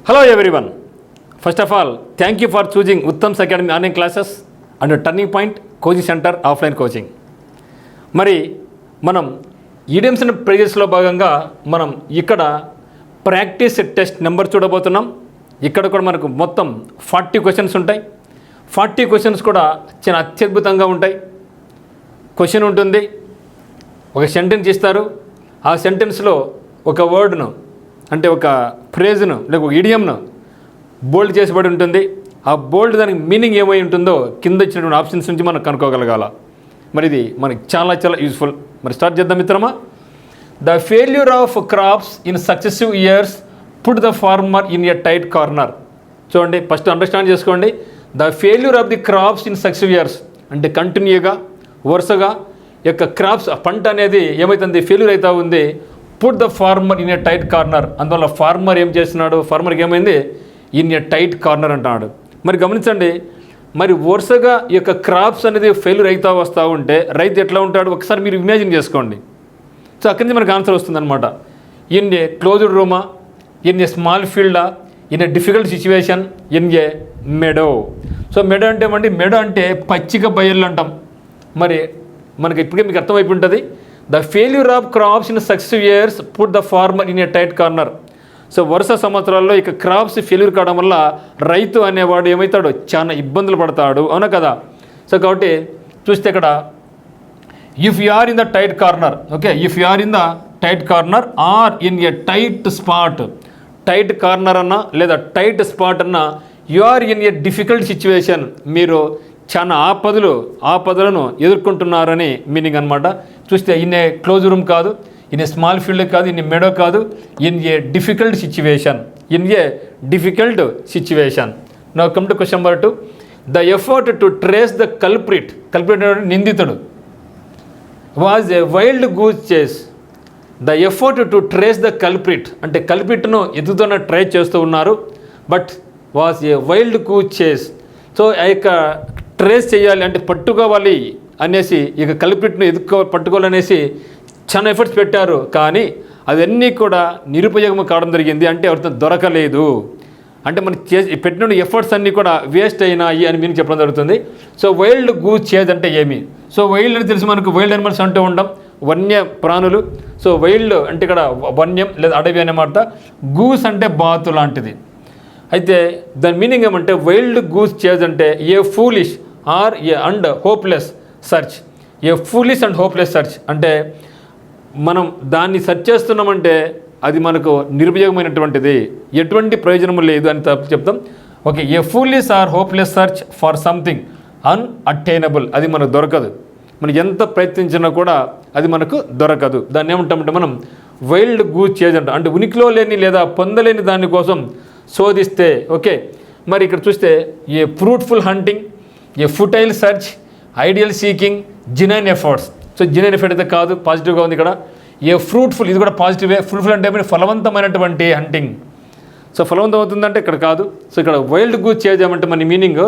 Hello everyone. First of all, thank you for choosing Uttam's Academy online classes and Turning Point Coaching Center offline coaching. మరి మనం idioms and ప్రైజెస్లో భాగంగా మనం ఇక్కడ practice test number చూడబోతున్నాం. ఇక్కడ కూడా మనకు మొత్తం 40 క్వశ్చన్స్ ఉంటాయి. 40 క్వశ్చన్స్ కూడా చాలా అత్యద్భుతంగా ఉంటాయి. క్వశ్చన్ ఉంటుంది, ఒక సెంటెన్స్ ఇస్తారు, ఆ సెంటెన్స్లో ఒక వర్డ్ను అంటే ఒక ఫ్రేజ్ను లేక ఒక ఇడియంను బోల్డ్ చేసిబడి ఉంటుంది. ఆ బోల్డ్ దానికి మీనింగ్ ఏమై ఉంటుందో కింద ఇచ్చినటువంటి ఆప్షన్స్ నుంచి మనం కనుక్కోగలగాల. మరి ఇది మనకి చాలా యూజ్ఫుల్. మరి స్టార్ట్ చేద్దాం మిత్రమా. The failure of crops in successive years put the farmer in a tight corner. చూడండి, ఫస్ట్ అండర్స్టాండ్ చేసుకోండి. The failure of the crops in successive years అంటే కంటిన్యూగా వరుసగా యొక్క క్రాప్స్ పంట అనేది ఏమవుతుంది, ఫెయిల్యూర్ అవుతూ ఉంది. Put the farmer in a tight corner. అందువల్ల ఫార్మర్ ఏం చేస్తున్నాడు, ఫార్మర్కి ఏమైంది, ఇన్ ఎ టైట్ కార్నర్ అంటున్నాడు. మరి గమనించండి, మరి వరుసగా ఈ యొక్క క్రాప్స్ అనేది ఫెయిల్యూర్ అవుతూ వస్తూ ఉంటే రైతు ఎట్లా ఉంటాడు ఒకసారి మీరు ఇమాజిన్ చేసుకోండి. సో అక్కడి నుంచి మనకు ఆన్సర్ వస్తుందన్నమాట. ఇన్ ఏ క్లోజ్డ్ రూమా, ఇన్ ఏ స్మాల్ ఫీల్డా, in a difficult situation, in a meadow. So meadow అంటే ఏమండి, మెడో అంటే పచ్చిక బయళ్ళు అంటాం. మరి మనకి ఇప్పటికే మీకు అర్థమైపోయి ఉంటుంది. The failure of crops in successive years put the farmer in a tight corner. So వరుస సంవత్సరాల్లో ఇక క్రాప్స్ ఫెయిల్యూర్ కావడం వల్ల రైతు అనేవాడు ఏమవుతాడు, చాలా ఇబ్బందులు పడతాడు, అవునా కదా. సో కాబట్టి చూస్తే ఇక్కడ if you are in the tight corner, okay, if you are in the tight corner or in a tight spot, tight corner అన్నా లేదా టైట్ స్పాట్ అన్నా, you are in a difficult situation, మీరు చాలా ఆపదలను ఎదుర్కొంటున్నారని మీనింగ్ అనమాట. చూస్తే in a close room కాదు, ఇన్ ఏ స్మాల్ ఫీల్డ్ కాదు, ఇన్ ఏ మెడో కాదు, in a difficult situation, in a difficult situation. Now come to question number 2. The effort to trace the culprit నిందితుడు was a wild goose చేస్. The effort to trace the culprit అంటే కల్ప్రిట్ను ఎదుగుతున్న try చేస్తూ ఉన్నారు. But was a wild goose చేస్. So ఆ యొక్క trace చేయాలి అంటే పట్టుకోవాలి అనేసి, ఇక కల్ప్రిట్ను పట్టుకోవాలనేసి చాలా ఎఫర్ట్స్ పెట్టారు, కానీ అవన్నీ కూడా నిరుపయోగం కావడం జరిగింది. అంటే ఎవరితో దొరకలేదు, అంటే మనం పెట్టిన ఎఫర్ట్స్ అన్నీ కూడా వేస్ట్ అయినాయి అని మీరు చెప్పడం జరుగుతుంది. సో వైల్డ్ గూస్ చేజ్ అంటే ఏమి? సో వైల్డ్ అని తెలిసి మనకు వైల్డ్ అనిమల్స్ అంటూ ఉంటాం, వన్య ప్రాణులు. సో వైల్డ్ అంటే ఇక్కడ వన్యం లేదా అడవి అన్నమాట. గూస్ అంటే బాతు లాంటిది. అయితే దాని మీనింగ్ ఏమంటే వైల్డ్ గూస్ చేజ్ అంటే a foolish or a and hopeless search. A foolish and hopeless search అంటే మనం దాన్ని సెర్చ్ చేస్తున్నామంటే అది మనకు నిరుపయోగమైనటువంటిది, ఎటువంటి ప్రయోజనం లేదు అని చెప్తాం. Okay, a foolish or hopeless search for something unattainable, అది మనకు దొరకదు. మనం ఎంత ప్రయత్నించినా కూడా అది మనకు దొరకదు. దాన్ని ఏమంటామంటే మనం వైల్డ్ గూస్ చేజ్ అంటాం. అంటే ఉనికిలో లేని లేదా పొందలేని దానికోసం శోధిస్తే. ఓకే, మరి ఇక్కడ చూస్తే a fruitful hunting, a futile search, ideal seeking, genuine efforts. So genuine effort అయితే కాదు, పాజిటివ్గా ఉంది ఇక్కడ. ఏ ఫ్రూట్ఫుల్, ఇది కూడా పాజిటివే. ఫ్రూట్ఫుల్ అంటే ఫలవంతమైనటువంటి హంటింగ్. సో ఫలవంతం అవుతుందంటే ఇక్కడ కాదు. సో ఇక్కడ వైల్డ్ గూస్ చేయమంటే మన మీనింగ్,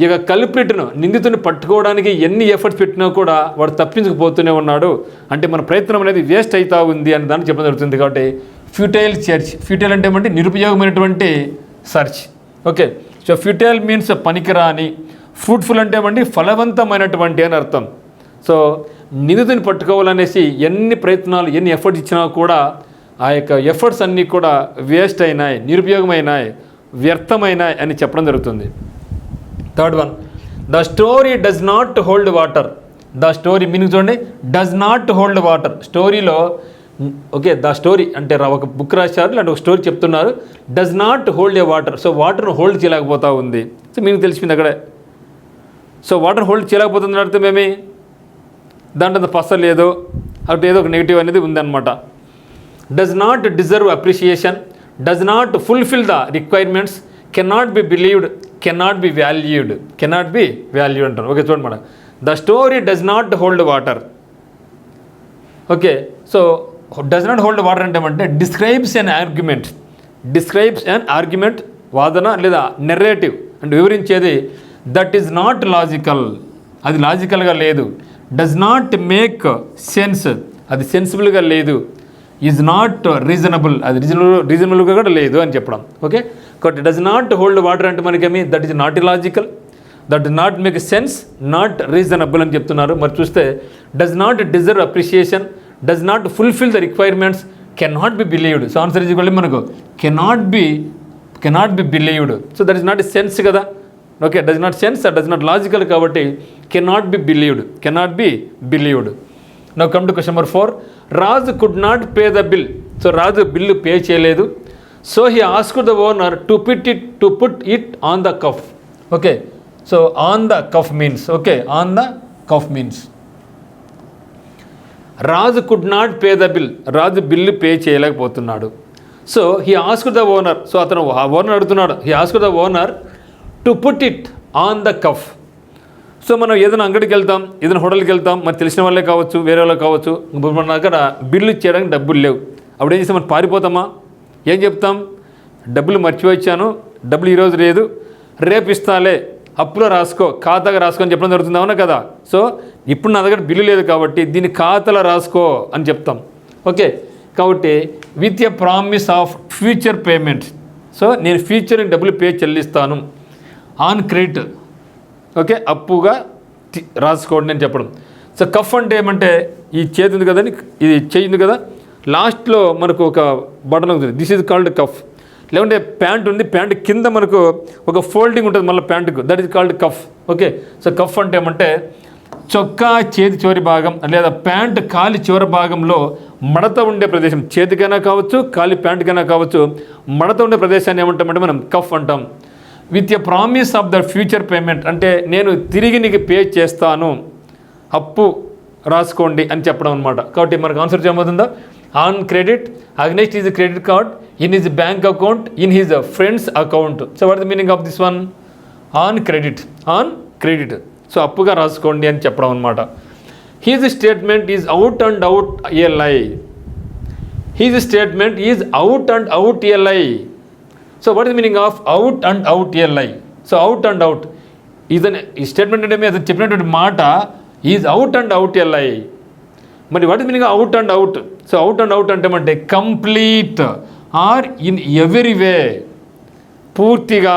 ఇక కల్ప్రిట్ను నిందితుని పట్టుకోవడానికి ఎన్ని ఎఫర్ట్స్ పెట్టినా కూడా వాడు తప్పించుకుపోతూనే ఉన్నాడు, అంటే మన ప్రయత్నం అనేది వేస్ట్ అవుతూ ఉంది అని దాన్ని చెప్పడం జరుగుతుంది. కాబట్టి ఫ్యూటైల్ సెర్చ్, ఫ్యూటైల్ అంటే ఏమంటే నిరుపయోగమైనటువంటి search. Okay, so futile means పనికిరాని, ఫ్రూట్ఫుల్ అంటే ఏమంటే ఫలవంతమైనటువంటి అని అర్థం. సో నిందితుని పట్టుకోవాలనేసి ఎన్ని ప్రయత్నాలు ఎన్ని ఎఫర్ట్స్ ఇచ్చినా కూడా ఆ యొక్క ఎఫర్ట్స్ అన్నీ కూడా వేస్ట్ అయినాయి, నిరుపయోగమైనాయి, వ్యర్థమైనాయి అని చెప్పడం జరుగుతుంది. Third one, the story does not hold water. The story meaning చూడండి, డస్ నాట్ హోల్డ్ వాటర్. స్టోరీలో ఓకే, ద స్టోరీ అంటే ఒక బుక్ రాశారు, అంటే ఒక స్టోరీ చెప్తున్నారు, does not hold a water. So వాటర్ను హోల్డ్ చేయలేకపోతూ ఉంది. సో మీకు తెలిసిపోయింది అక్కడే. సో వాటర్ హోల్డ్ చేయలేకపోతుంది అర్థం ఏమి, దాంట్లో పస లేదు, అటు ఏదో ఒక నెగిటివ్ అనేది ఉందన్నమాట. Does not deserve appreciation, does not fulfil the requirements, cannot be believed, cannot be valued. Cannot be valued అంటారు. ఓకే చూడండి madam, the story does not hold water. Okay, so does not hold water అంటే ఏమంటే describes an argument, వాదన లేదా narrative అంటే వివరించేది, that is not logical, అది లాజికల్గా లేదు. డస్ నాట్ మేక్ సెన్స్, అది సెన్సిబుల్గా లేదు. ఈజ్ నాట్ రీజనబుల్, అది రీజనబుల్గా కూడా లేదు అని చెప్పడం. ఓకే, కాబట్టి డస్ నాట్ హోల్డ్ వాటర్ అంటే మనకేమి, that is not illogical, that did not make sense, not reasonable అని చెప్తున్నారు. మరి చూస్తే does not deserve appreciation, does not fulfil the requirements, can not be believed. So answer is equal మనకు cannot be believed. So that is not sense కదా. Okay, does not sense, does not logical కాబట్టి cannot be believed. Now come to question number 4. Raju could not pay the bill. So Raju bill pay చేయలేదు. So he asked the owner to put it on the cuff. Okay, so on the cuff means, okay, on the cuff means Raju could not pay the bill, Raju bill pay చేయలేకపోతున్నాడు. So he asked the owner, so అతను ఆ owner అడుగుతున్నాడు, he asked the owner to put it on the cuff. So మనం ఏదైనా అంగడికి వెళ్తాం, ఏదైనా హోటల్కి వెళ్తాం, మరి తెలిసిన వాళ్ళే కావచ్చు, వేరే వాళ్ళే కావచ్చు, మన దగ్గర బిల్లు చేయడానికి డబ్బులు లేవు. అప్పుడు ఏం చేస్తాం, మనం పారిపోతామా? ఏం చెప్తాం, డబ్బులు మర్చిపోయిచ్చాను, డబ్బులు ఈరోజు లేదు, రేపు ఇస్తాలే, అప్పులో రాసుకో, ఖాతాగా రాసుకో అని చెప్పడం జరుగుతుంది, అవునా కదా. సో ఇప్పుడు నా దగ్గర బిల్లు లేదు కాబట్టి దీన్ని ఖాతాలో రాసుకో అని చెప్తాం. ఓకే, కాబట్టి with a promise of future payment. So నేను ఫ్యూచర్ డబ్బులు చెల్లిస్తాను ఆన్ క్రెడిట్. ఓకే, అప్పుగా రాసుకోండి అని చెప్పడం. సో కఫ్ అంటే ఏమంటే ఈ చేతి ఉంది కదండి, ఇది చేయి ఉంది కదా, లాస్ట్లో మనకు ఒక బటన్ ఉంటుంది, దిస్ ఈజ్ కాల్డ్ కఫ్. లేకుంటే ప్యాంట్ ఉంది, ప్యాంట్ కింద మనకు ఒక ఫోల్డింగ్ ఉంటుంది మళ్ళీ ప్యాంటుకు, that is called cuff. Okay, so cuff అంటే ఏమంటే చొక్కా చేతి చివరి భాగం లేదా ప్యాంట్ కాలి చివరి భాగంలో మడత ఉండే ప్రదేశం, చేతికైనా కావచ్చు, కాలి ప్యాంటుకైనా కావచ్చు, మడత ఉండే ప్రదేశాన్ని ఏమంటామంటే మనం కఫ్ అంటాం. With a promise of the future payment అంటే నేను తిరిగి నీకు పే చేస్తాను, అప్పు రాసుకోండి అని చెప్పడం అనమాట. కాబట్టి మనకు ఆన్సర్ ఏమవుతుందో, on credit, against is credit card, in his bank account, in his friends account. So what the meaning of this one, on credit. So అప్పుగా రాసుకోండి అని చెప్పడం అనమాట. His statement is out and out a lie. His statement is out and out a lie. So what is the meaning of out and out a lie. So out and out ఈ statement అంటే అతను చెప్పినటువంటి మాట is out and out a లై. మరి what is meaning out and out. So out and out అంటే complete are in every వే, పూర్తిగా,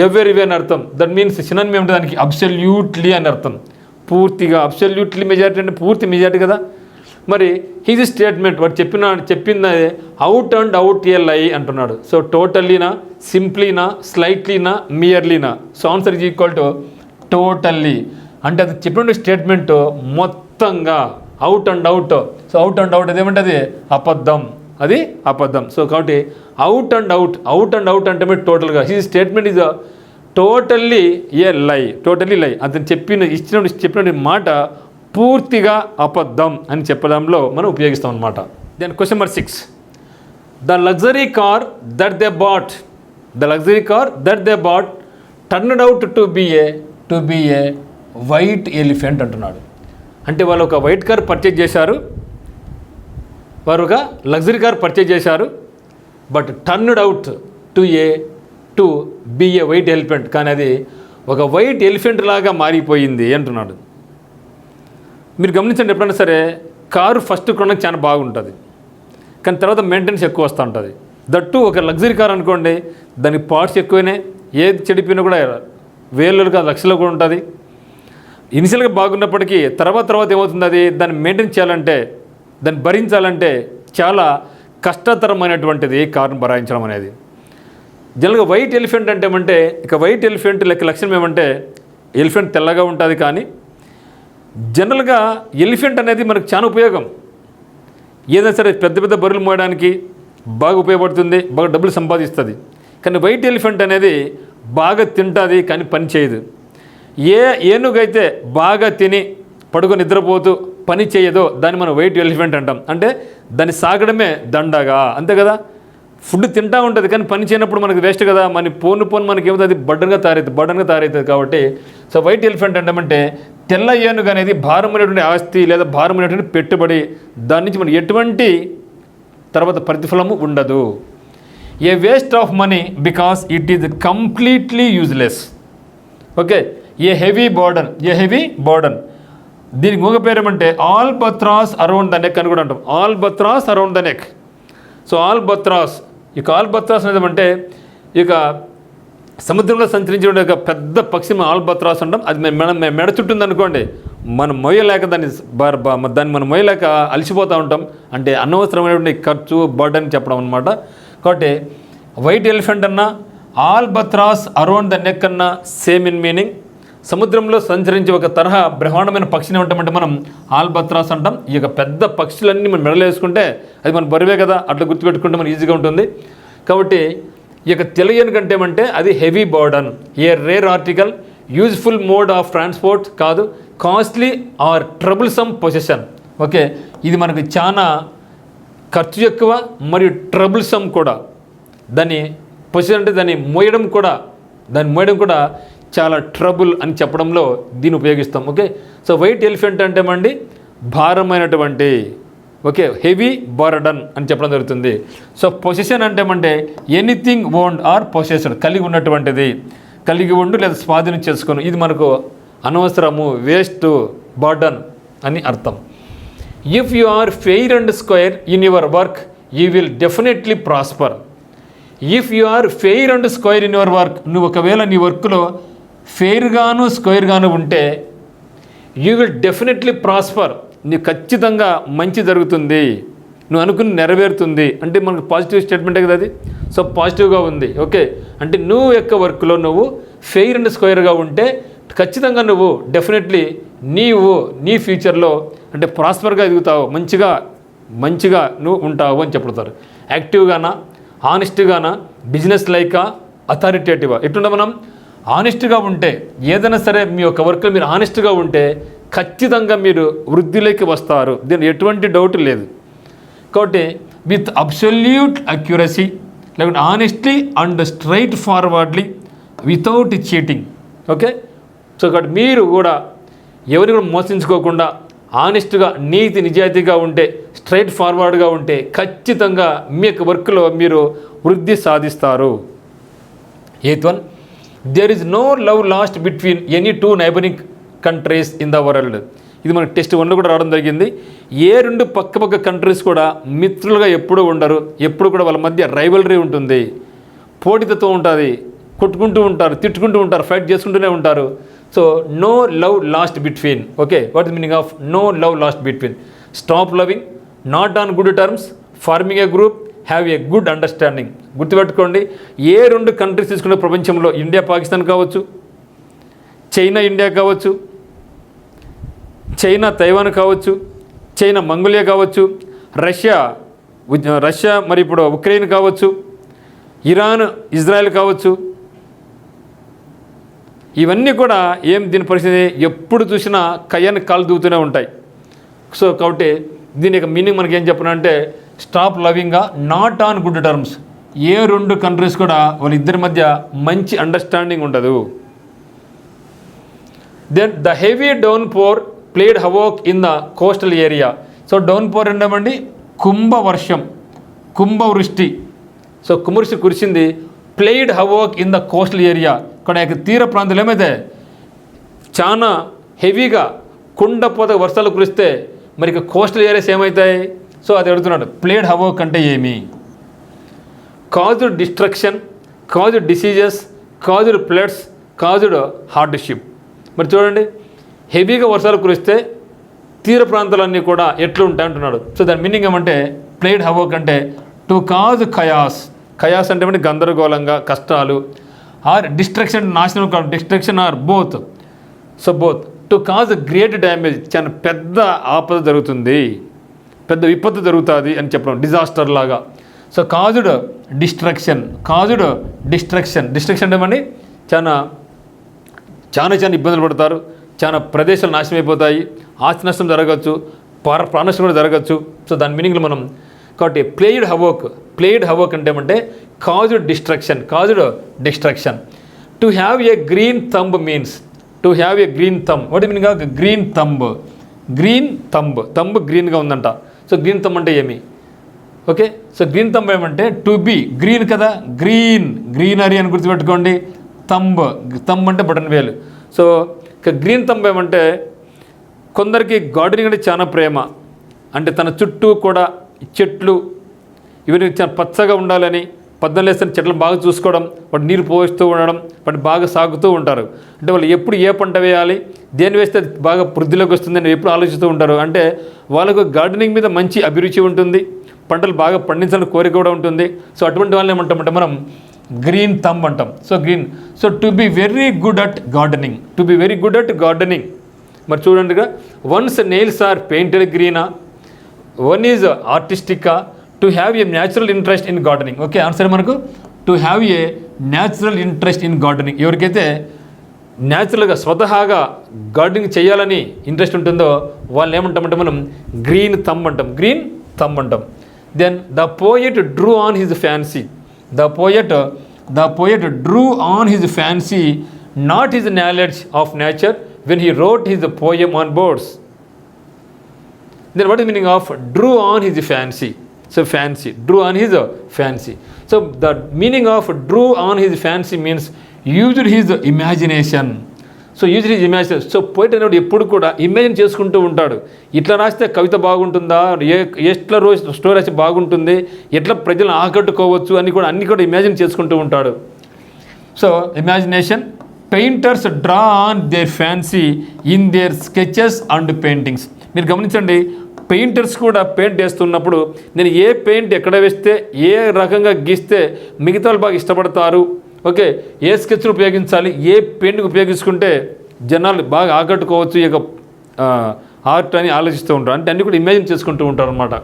every వే అని అర్థం. దట్ మీన్స్ సినోనిమ్ ఏమిటి దానికి, అబ్సల్యూట్లీ అని అర్థం. పూర్తిగా, అబ్సల్యూట్లీ మెజారిటీ అంటే పూర్తి మెజారిటీ కదా. మరి హిజ్ స్టేట్మెంట్ వాడు చెప్పింది out and out a lie అంటున్నాడు. సో టోటల్లీనా, సింప్లీనా, స్లైట్లీనా, మియర్లీనా. So answer is equal to totally. అంటే అది చెప్పిన స్టేట్మెంట్ మొత్తంగా out and out. So out and out అదేమంటే అబద్ధం, అది అబద్ధం. సో కాబట్టి అవుట్ అండ్ అవుట్ అంటే టోటల్గా. హిజ్ స్టేట్మెంట్ ఈజ్ టోటల్లీ ఏ లై, టోటల్లీ లై. అతను చెప్పిన మాట పూర్తిగా అబద్ధం అని చెప్పడంలో మనం ఉపయోగిస్తాం అనమాట. Then question number 6. The luxury car that they bought turned out to be a white elephant అంటున్నాడు. అంటే వాళ్ళు ఒక వైట్ కార్ పర్చేజ్ చేశారు, వారు ఒక లగ్జరీ కార్ పర్చేజ్ చేశారు, but turned out to be a white elephant. కానీ అది ఒక వైట్ ఎలిఫెంట్ లాగా మారిపోయింది అంటున్నాడు. మీరు గమనించండి, ఎప్పుడైనా సరే కారు ఫస్ట్ కొనడానికి చాలా బాగుంటుంది, కానీ తర్వాత మెయింటెనెన్స్ ఎక్కువ వస్తూ ఉంటుంది. దట్టు ఒక లగ్జరీ కార్ అనుకోండి, దానికి పార్ట్స్ ఎక్కువనే, ఏది చెడిపోయినా కూడా వేలు కాదు లక్షలు కూడా ఉంటుంది. ఇనిషియల్గా బాగున్నప్పటికీ తర్వాత ఏమవుతుంది, అది దాన్ని మెయింటైన్ చేయాలంటే, దాన్ని భరించాలంటే చాలా కష్టతరమైనటువంటిది కారును భరాయించడం అనేది. జనరల్గా వైట్ ఎలిఫెంట్ అంటే ఏమంటే, ఇక వైట్ ఎలిఫెంట్ లక్షణం ఏమంటే ఎలిఫెంట్ తెల్లగా ఉంటుంది, కానీ జనరల్గా ఎలిఫెంట్ అనేది మనకు చాలా ఉపయోగం. ఏదైనా సరే పెద్ద బరువులు మోయడానికి బాగా ఉపయోగపడుతుంది, బాగా డబ్బులు సంపాదిస్తుంది. కానీ వైట్ ఎలిఫెంట్ అనేది బాగా తింటుంది కానీ పని చేయదు. ఏనుగైతే బాగా తిని పడుకొని నిద్రపోతూ పని చేయదో దాన్ని మనం వైట్ ఎలిఫెంట్ అంటాం. అంటే దాన్ని సాగడమే దండగా, అంతే కదా. ఫుడ్ తింటూ ఉంటుంది కానీ పని చేయనప్పుడు మనకు వేస్ట్ కదా. పోను మనకి ఏమవుతుంది, బర్డన్గా తయారవుతుంది. కాబట్టి సో వైట్ ఎలిఫెంట్ అంటామంటే తెల్ల ఏనుగు అనేది భారమైనటువంటి ఆస్తి లేదా భారమైనటువంటి పెట్టుబడి, దాని నుంచి మనకి ఎటువంటి తర్వాత ప్రతిఫలము ఉండదు. A waste of money because it is completely useless. Okay, a heavy burden. దీనికి ఇంకొక పేరు ఏమంటే albatross around the neck అని కూడా అంటాం. Albatross around the neck. So albatross, ఇక ఆల్బత్రాస్ అనేది అంటే ఇక సముద్రంలో సంచరించే ఒక పెద్ద పక్షి ఆల్బత్రాస్ అంటాం. అది మెడ చుట్టూ ఉందనుకోండి, మనం మొయ్యలేక దాన్ని మనం మొయ్యలేక అలసిపోతూ ఉంటాం. అంటే అనవసరమైనటువంటి ఖర్చు, బర్డన్ చెప్పడం అనమాట. కాబట్టి వైట్ ఎలిఫెంట్ అన్నా, ఆల్బత్రాస్ అరౌండ్ ద నెక్ అన్నా సేమ్ ఇన్ మీనింగ్. సముద్రంలో సంచరించే ఒక తరహా బ్రహ్మాండమైన పక్షిని ఉంటామంటే మనం ఆల్బత్రాస్ అంటాం. ఈ యొక్క పెద్ద పక్షులన్నీ మనం మెడలో వేసుకుంటే అది మన బరువే కదా, అట్లా గుర్తుపెట్టుకుంటే మనకి ఈజీగా ఉంటుంది. కాబట్టి ఈ యొక్క తెలియని కంటే అంటే అది heavy burden, a rare article, useful mode of transport కాదు, costly or troublesome position. Okay, ఇది మనకు చాలా ఖర్చు ఎక్కువ మరియు ట్రబుల్సమ్ కూడా. దాన్ని పొజిషన్ అంటే దాన్ని మోయడం కూడా చాలా ట్రబుల్ అని చెప్పడంలో దీన్ని ఉపయోగిస్తాం. ఓకే, సో వైట్ ఎలిఫెంట్ అంటే మండి భారమైనటువంటి, ఓకే, హెవీ బర్డన్ అని చెప్పడం జరుగుతుంది. సో పొజిషన్ అంటే ఎనీథింగ్ ఓన్డ్ ఆర్ పొసెస్డ్, కలిగి ఉన్నటువంటిది, కలిగి ఉండు లేదా స్వాధీనం చేసుకుని, ఇది మనకు అనవసరము, వేస్ట్, బర్డన్ అని అర్థం. If you are fair and square in your work you will definitely prosper. If you are fair and square in your work, నువ్వు ఒకవేళ నీ వర్క్లో ఫెయిర్గాను స్క్వేర్గాను ఉంటే యూ విల్ డెఫినెట్లీ ప్రాస్పర్, నీకు ఖచ్చితంగా మంచి జరుగుతుంది, నువ్వు అనుకుని నెరవేరుతుంది. అంటే మనకు పాజిటివ్ స్టేట్మెంటే కదా అది. సో పాజిటివ్గా ఉంది. ఓకే, అంటే నువ్వు యొక్క వర్క్లో నువ్వు ఫెయిర్ అండ్ స్క్వేర్గా ఉంటే ఖచ్చితంగా నువ్వు డెఫినెట్లీ నీ ఫ్యూచర్లో అంటే ప్రాస్పర్గా ఎదుగుతావు, మంచిగా నువ్వు ఉంటావు అని చెప్తారు. యాక్టివ్గానా, ఆనెస్ట్గానా, బిజినెస్ లైకా, అథారిటేటివా, ఎట్లుంటే మనం ఆనెస్ట్గా ఉంటే ఏదైనా సరే మీ యొక్క వర్క్లో మీరు ఆనెస్ట్గా ఉంటే ఖచ్చితంగా మీరు వృద్ధిలోకి వస్తారు, దీని ఎటువంటి డౌట్ లేదు. కాబట్టి విత్ అబ్సల్యూట్ అక్యురసీ, లేకుంటే honestly and straightforwardly without cheating. Okay, so కాబట్టి మీరు కూడా ఎవరిని కూడా మోసించుకోకుండా ఆనెస్ట్గా, నీతి నిజాయితీగా ఉంటే, స్ట్రైట్ ఫార్వర్డ్గా ఉంటే ఖచ్చితంగా మీ యొక్క వర్క్లో మీరు వృద్ధి సాధిస్తారు. 8th one, there is no love lost between any two neighboring countries in the world. ఇది మనకి టెస్ట్ 1లో కూడా రావడం జరిగింది. ఏ రెండు పక్క కంట్రీస్ కూడా మిత్రులుగా ఎప్పుడూ ఉండరు, ఎప్పుడు కూడా వాళ్ళ మధ్య రైవలరీ ఉంటుంది, పోటీతత్వం ఉంటుంది, కొట్టుకుంటూ ఉంటారు, తిట్టుకుంటూ ఉంటారు, ఫైట్ చేసుకుంటూనే ఉంటారు. So no love lost between. Okay, what is meaning of no love lost between? Stop loving, not on good terms, farming a group, have a good understanding. గుర్తుపెట్టుకోండి, ఏ రెండు కంట్రీస్ తీసుకునే ప్రపంచంలో, ఇండియా పాకిస్తాన్ కావచ్చు, చైనా ఇండియా కావచ్చు, చైనా తైవాన్ కావచ్చు, China Mongolia కావచ్చు, Russia మరి ఇప్పుడు ఉక్రెయిన్ కావచ్చు, ఇరాన్ ఇజ్రాయెల్ కావచ్చు, ఇవన్నీ కూడా దీని పరిస్థితి ఎప్పుడు చూసినా కయ్యాన్ని కాలు దూతూనే ఉంటాయి. సో కాబట్టి దీని యొక్క మీనింగ్ మనకి ఏం చెప్పనంటే స్టాప్ లవింగ్గా, నాట్ ఆన్ గుడ్ టర్మ్స్. ఏ రెండు కంట్రీస్ కూడా వాళ్ళిద్దరి మధ్య మంచి అండర్స్టాండింగ్ ఉండదు. Then the heavy downpour played havoc in the coastal area. So downpour ఏంటండి, కుంభవర్షం, కుంభవృష్టి. సో కుంభవృష్టి కురిసింది. Played havoc in the coastal area, ఇక్కడ తీర ప్రాంతాలు ఏమైతే చాలా హెవీగా కుండపోత వర్షాలు కురిస్తే మరి ఇక కోస్టల్ ఏరియాస్ ఏమవుతాయి? సో అది అడుగుతున్నాడు. ప్లేడ్ హవోక్ అంటే ఏమి? Caused destruction, caused diseases, caused floods, caused hardship. మరి చూడండి, హెవీగా వర్షాలు కురిస్తే తీర ప్రాంతాలన్నీ కూడా ఎట్లా ఉంటాయి అంటున్నాడు. సో దాని మీనింగ్ ఏమంటే ప్లేడ్ హవోక్ అంటే టు కాజ్ ఖయాస్. ఖయాస్ అంటే ఏమంటే గందరగోళంగా, కష్టాలు. ఆర్ డిస్ట్రక్షన్, నాశనం కాదు, destruction or both. So both. To cause great damage, చాలా పెద్ద ఆపద జరుగుతుంది, పెద్ద విపత్తు జరుగుతుంది అని చెప్పడం, డిజాస్టర్ లాగా. So caused destruction, caused destruction. Destruction ఏమండి చాలా ఇబ్బందులు పడతారు, చాలా ప్రదేశాలు నాశనం అయిపోతాయి, ఆస్తి నష్టం జరగచ్చు, ప్రాణనష్టం కూడా జరగచ్చు. సో దాని మీనింగ్లో మనం కాబట్టి ప్లేడ్ హవోక్ అంటే ఏమంటే caused destruction, caused destruction. To have A green thumb means, to have A green thumb. What meaning of green thumb? Green thumb గ్రీన్గా ఉందంట. సో గ్రీన్ థంబ్ అంటే ఏమి? ఓకే, సో గ్రీన్ థంబ్ ఏమంటే టు బి గ్రీన్ కదా, greenery అని గుర్తుపెట్టుకోండి. Thumb అంటే button వేలు. సో గ్రీన్ థంబ్ ఏమంటే కొందరికి గార్డెనింగ్ అంటే చాలా ప్రేమ, అంటే తన చుట్టూ కూడా చెట్లు ఇవన్నీ చాలా పచ్చగా ఉండాలని పొద్దున్న లేస్తే చెట్లను బాగా చూసుకోవడం, వాటి నీరు పోస్తూ ఉండడం, వాటి బాగా సాగుతూ ఉంటారు. అంటే వాళ్ళు ఎప్పుడు ఏ పంట వేయాలి, దేని వేస్తే అది బాగా వృద్ధిలోకి వస్తుందని ఎప్పుడు ఆలోచిస్తూ ఉంటారు. అంటే వాళ్ళకు గార్డెనింగ్ మీద మంచి అభిరుచి ఉంటుంది, పంటలు బాగా పండించాలని కోరిక కూడా ఉంటుంది. సో అటువంటి వాళ్ళని ఏమంటామంటే మనం గ్రీన్ థంబ్ అంటాం. So green, so to be very good at gardening, to be very good at gardening. మరి చూడండిగా, వన్స్ నెయిల్స్ ఆర్ పెయింటెడ్ గ్రీనా, వన్ ఈజ్ ఆర్టిస్టికా, to have a natural interest in gardening. Okay, answer మనకు to have a natural interest in gardening. ఎవరికైతే న్యాచురల్గా స్వతహాగా gardening చేయాలని interest ఉంటుందో వాళ్ళని ఏమంటామంటే మనం గ్రీన్ థంబ్ అంటాం, గ్రీన్ థంబ్ అంటాం. Then the poet drew on his fancy, the poet drew on his fancy not his knowledge of nature when he wrote his poem on boards. Then what is the meaning of drew on his fancy? So fancy, drew on his fancy. So the meaning of drew on his fancy means used his imagination. So used his imagination. So poet అనేది ఎప్పుడు కూడా imagine చేసుకుంటూ ఉంటాడు. ఇట్లా రాస్తే కవిత బాగుంటుందా, ఎట్లా రోజు స్టోరీ రాసి బాగుంటుంది, ఎట్లా ప్రజలను ఆకట్టుకోవచ్చు అని కూడా అన్ని కూడా ఇమాజిన్ చేసుకుంటూ ఉంటాడు. So imagination. Painters draw on their fancy in there sketches and paintings. మీరు గమనించండి, పెయింటర్స్ కూడా పెయింట్ వేస్తున్నప్పుడు నేను ఏ పెయింట్ ఎక్కడ వేస్తే ఏ రకంగా గీస్తే మిగతా వాళ్ళు బాగా ఇష్టపడతారు, ఓకే, ఏ స్కెచ్ను ఉపయోగించాలి, ఏ పెయింట్ని ఉపయోగించుకుంటే జనాలు బాగా ఆకట్టుకోవచ్చు ఈ యొక్క ఆర్ట్ అని ఆలోచిస్తూ ఉంటారు. అంటే అన్నీ కూడా ఇమాజిన్ చేసుకుంటూ ఉంటారు అనమాట.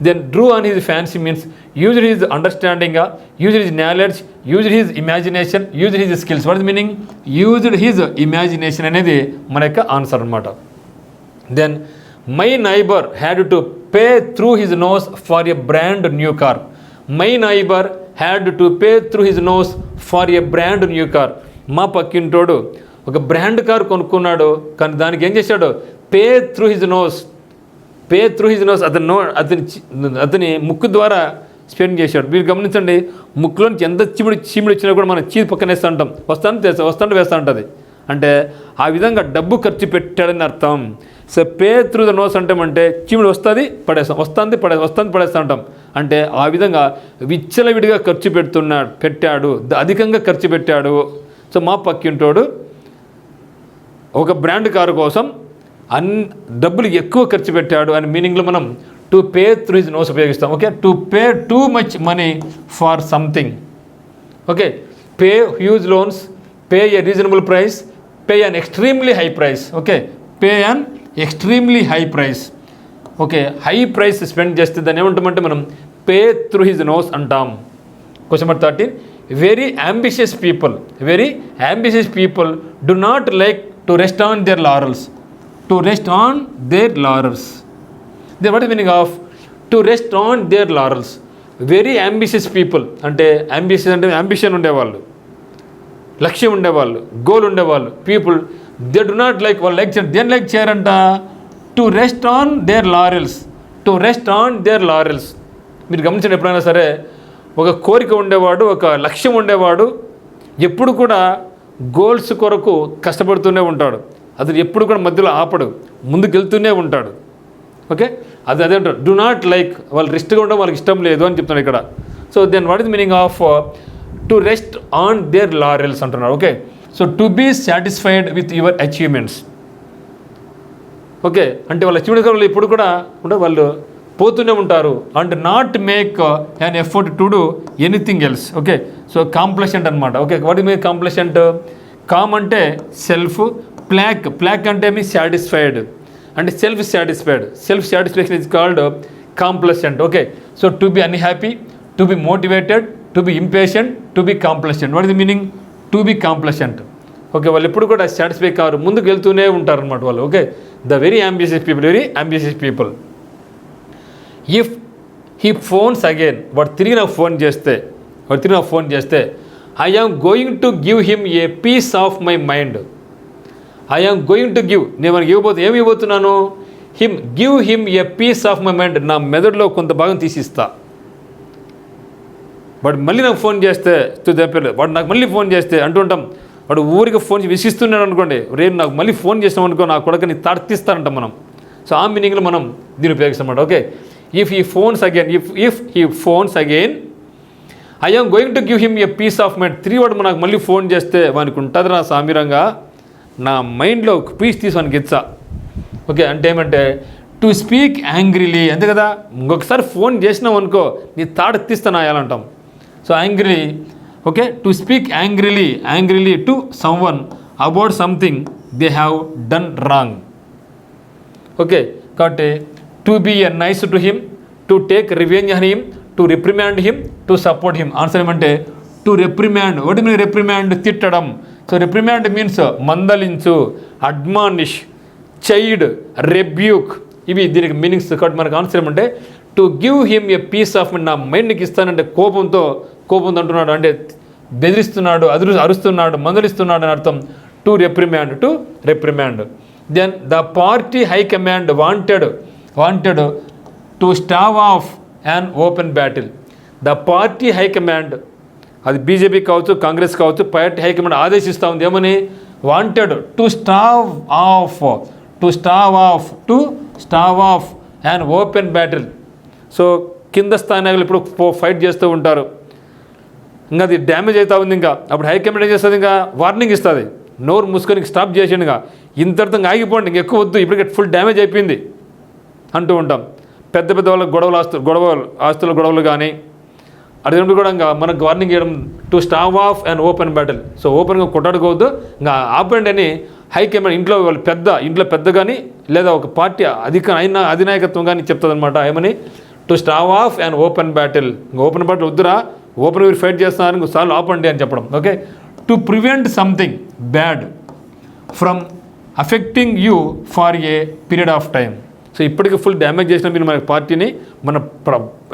Then drew on his fancy means used his understanding, used his knowledge, used his imagination, used his skills. What is meaning? Used his imagination అనేది మన యొక్క ఆన్సర్ అనమాట. Then my neighbour had to pay through his nose for a brand new car. My neighbour had to pay through his nose for a brand new car. మా పక్కింటోడు ఒక brand car కొనుక్కున్నాడు, కానీ దానికి ఏం చేశాడు? Pay through his nose, pay through his nose, అతని ముక్కు ద్వారా స్పెండ్ చేశాడు. మీరు గమనించండి, ముక్కులోంచి ఎంత చీమిడి వచ్చినా కూడా మనం చీజ్ పక్కన వేస్తూ ఉంటాం, వస్తాంటే వేస్తూ ఉంటుంది. అంటే ఆ విధంగా డబ్బు ఖర్చు పెట్టాడని అర్థం. So pay through the nose అంటే చీమిడి వస్తుంది పడేస్తాం, వస్తుంది పడేస్తూ ఉంటాం. అంటే ఆ విధంగా విచ్చలవిడిగా ఖర్చు పెట్టాడు, అధికంగా ఖర్చు పెట్టాడు. సో మా పక్కింటోడు ఒక బ్రాండ్ కారు కోసం డబ్బులు ఎక్కువ ఖర్చు పెట్టాడు అనే మీనింగ్లో మనం to pay through his nose ఉపయోగిస్తాం. Okay, to pay too much money for something. Okay, pay huge loans, pay a reasonable price, pay an extremely high price. Okay, pay an extremely high price. Okay, high price spend చేస్తే దాన్ని ఏమంటామంటే మనం pay through his nose అంటాం. Question number 13. Very ambitious people do not like to rest on their laurels. To rest on their laurels. Then what is the meaning of to rest on their laurels? Very ambitious people అంటే ambitious అంటే ambition ఉండేవాళ్ళు, లక్ష్యం ఉండేవాళ్ళు, goal ఉండేవాళ్ళు. People they do not like, వాళ్ళు like చేయరు. దేని like చేయరంట? To rest on their laurels, to rest on their laurels. మీరు గమనించండి, ఎప్పుడైనా సరే ఒక కోరిక ఉండేవాడు, ఒక లక్ష్యం ఉండేవాడు ఎప్పుడు కూడా గోల్స్ కొరకు కష్టపడుతూనే ఉంటాడు. అతను ఎప్పుడు కూడా మధ్యలో ఆపడు, ముందుకు వెళ్తూనే ఉంటాడు. ఓకే, అదే అంటారు డు నాట్ లైక్, వాళ్ళు రెస్ట్గా ఉండడం వాళ్ళకి ఇష్టం లేదు అని చెప్తున్నాడు ఇక్కడ. So then what is meaning of to rest on their laurels అంటున్నారు. Okay, so to be satisfied with your achievements. Okay, అంటే వాళ్ళ అచీవ్మెంట్స్ వాళ్ళు ఎప్పుడు కూడా వాళ్ళు పోతూనే ఉంటారు. And not make an effort to do anything else. Okay, so complacent అనమాట. Okay, what is mean complacent? Com అంటే సెల్ఫ్, ప్లాక్ అంటే మీ సాటిస్ఫైడ్, అంటే self satisfaction is called complacent. Okay, so to be unhappy, to be motivated, to be impatient, to be complacent. What is the meaning? To be complacent. Okay, వాళ్ళు ఎప్పుడు కూడా satisfy car, ముందుకు వెళ్తూనే ఉంటారు అనమాట వాళ్ళు. Okay, the very ambitious people. If he phones again, వాడు తిరిగి నాకు ఫోన్ చేస్తే I am going to give him a piece of my mind. I am going to give, నేను మనకి ఏమి ఇవ్వబోతున్నాను? Give him a piece of my mind, నా మెదడులో కొంత భాగం తీసిస్తా. వాడు మళ్ళీ నాకు ఫోన్ చేస్తే వాడు నాకు మళ్ళీ ఫోన్ చేస్తే అంటుంటాం, వాడు ఊరికి ఫోన్ విసిస్తున్నాడు అనుకోండి, రేపు నాకు మళ్ళీ ఫోన్ చేసాం అనుకో, నా కొడుకుని తడతిస్తానంటాం మనం. సో ఆ మీనింగ్లో మనం దీన్ని ఉపయోగిస్తామన్నమాట. Okay, if he phones again I am going to give him a piece of mind. 3 వాడు నాకు మళ్ళీ ఫోన్ చేస్తే వానికి ఉంటుంది నా సామీరంగా నా మైండ్లో ఒక పీస్ తీసి వానికి ఇచ్చా. ఓకే, అంటే ఏమంటే టు స్పీక్ యాంగ్రీలీ, అంతే కదా. ఇంకొకసారి ఫోన్ చేసినావు అనుకో నీ తాట తీస్తాను అయ్యాలంటాం. So angry, okay, to speak angrily to someone about something they have done wrong. Okay, కాబట్టి to be a nice to him, to take revenge on him, to reprimand him, to support him. Answer ఏమంటే to reprimand. What mean reprimand? తిట్టడం. So reprimand means మందలించు, admonish, chide, rebuke, ఇవి దీనికి meanings. కాబట్టి మనకు answer ఏమంటే to give him a piece of mind. నా మైండ్కి ఇస్తానంటే కోపంతో అంటున్నాడు, అంటే బెదిరిస్తున్నాడు, అరుస్తున్నాడు, మందలిస్తున్నాడు అని అర్థం. To reprimand. Then the party high command wanted to stave off an open battle. The party high command, అది బీజేపీ కావచ్చు, కాంగ్రెస్ కావచ్చు, పార్టీ హైకమాండ్ ఆదేశిస్తూ ఉంది ఏమని? Wanted to stave off an open battle. So కింద స్థానాలు ఇప్పుడు ఫైట్ చేస్తూ ఉంటారు, ఇంకా అది డ్యామేజ్ అవుతా ఉంది. ఇంకా అప్పుడు హైకమాండ్ ఏం చేస్తుంది? ఇంకా వార్నింగ్ ఇస్తుంది, నోరు మూసుకొని స్టాప్ చేసిండుగా, ఇంతటితో ఆగిపోండి, ఇంక ఎక్కువ వద్దు, ఇప్పటికే ఫుల్ డ్యామేజ్ అయిపోయింది అంటూ ఉంటాం. పెద్ద వాళ్ళకి ఆస్తుల గొడవలు కానీ అడిగినప్పుడు కూడా ఇంకా మనకు వార్నింగ్ చేయడం to stave off and open battle. So ఓపెన్గా కొట్టాడుకోవద్దు, ఇంకా ఆపండి అని హైకమాండ్ ఇంట్లో పెద్ద కానీ లేదా ఒక పార్టీ అధినాయకత్వం కానీ చెప్తుంది అనమాట. ఏమని? To stave off and open battle. ఇంకా ఓపెన్ బ్యాటిల్ వద్దురా, ఓపెన్ మీరు ఫైట్ చేస్తున్నారు, ఇంకో సార్లు ఆపండి అని చెప్పడం. Okay, to prevent something bad from affecting you far a period of time. So ఇప్పటికీ ఫుల్ డ్యామేజ్ చేసిన మీరు మన పార్టీని,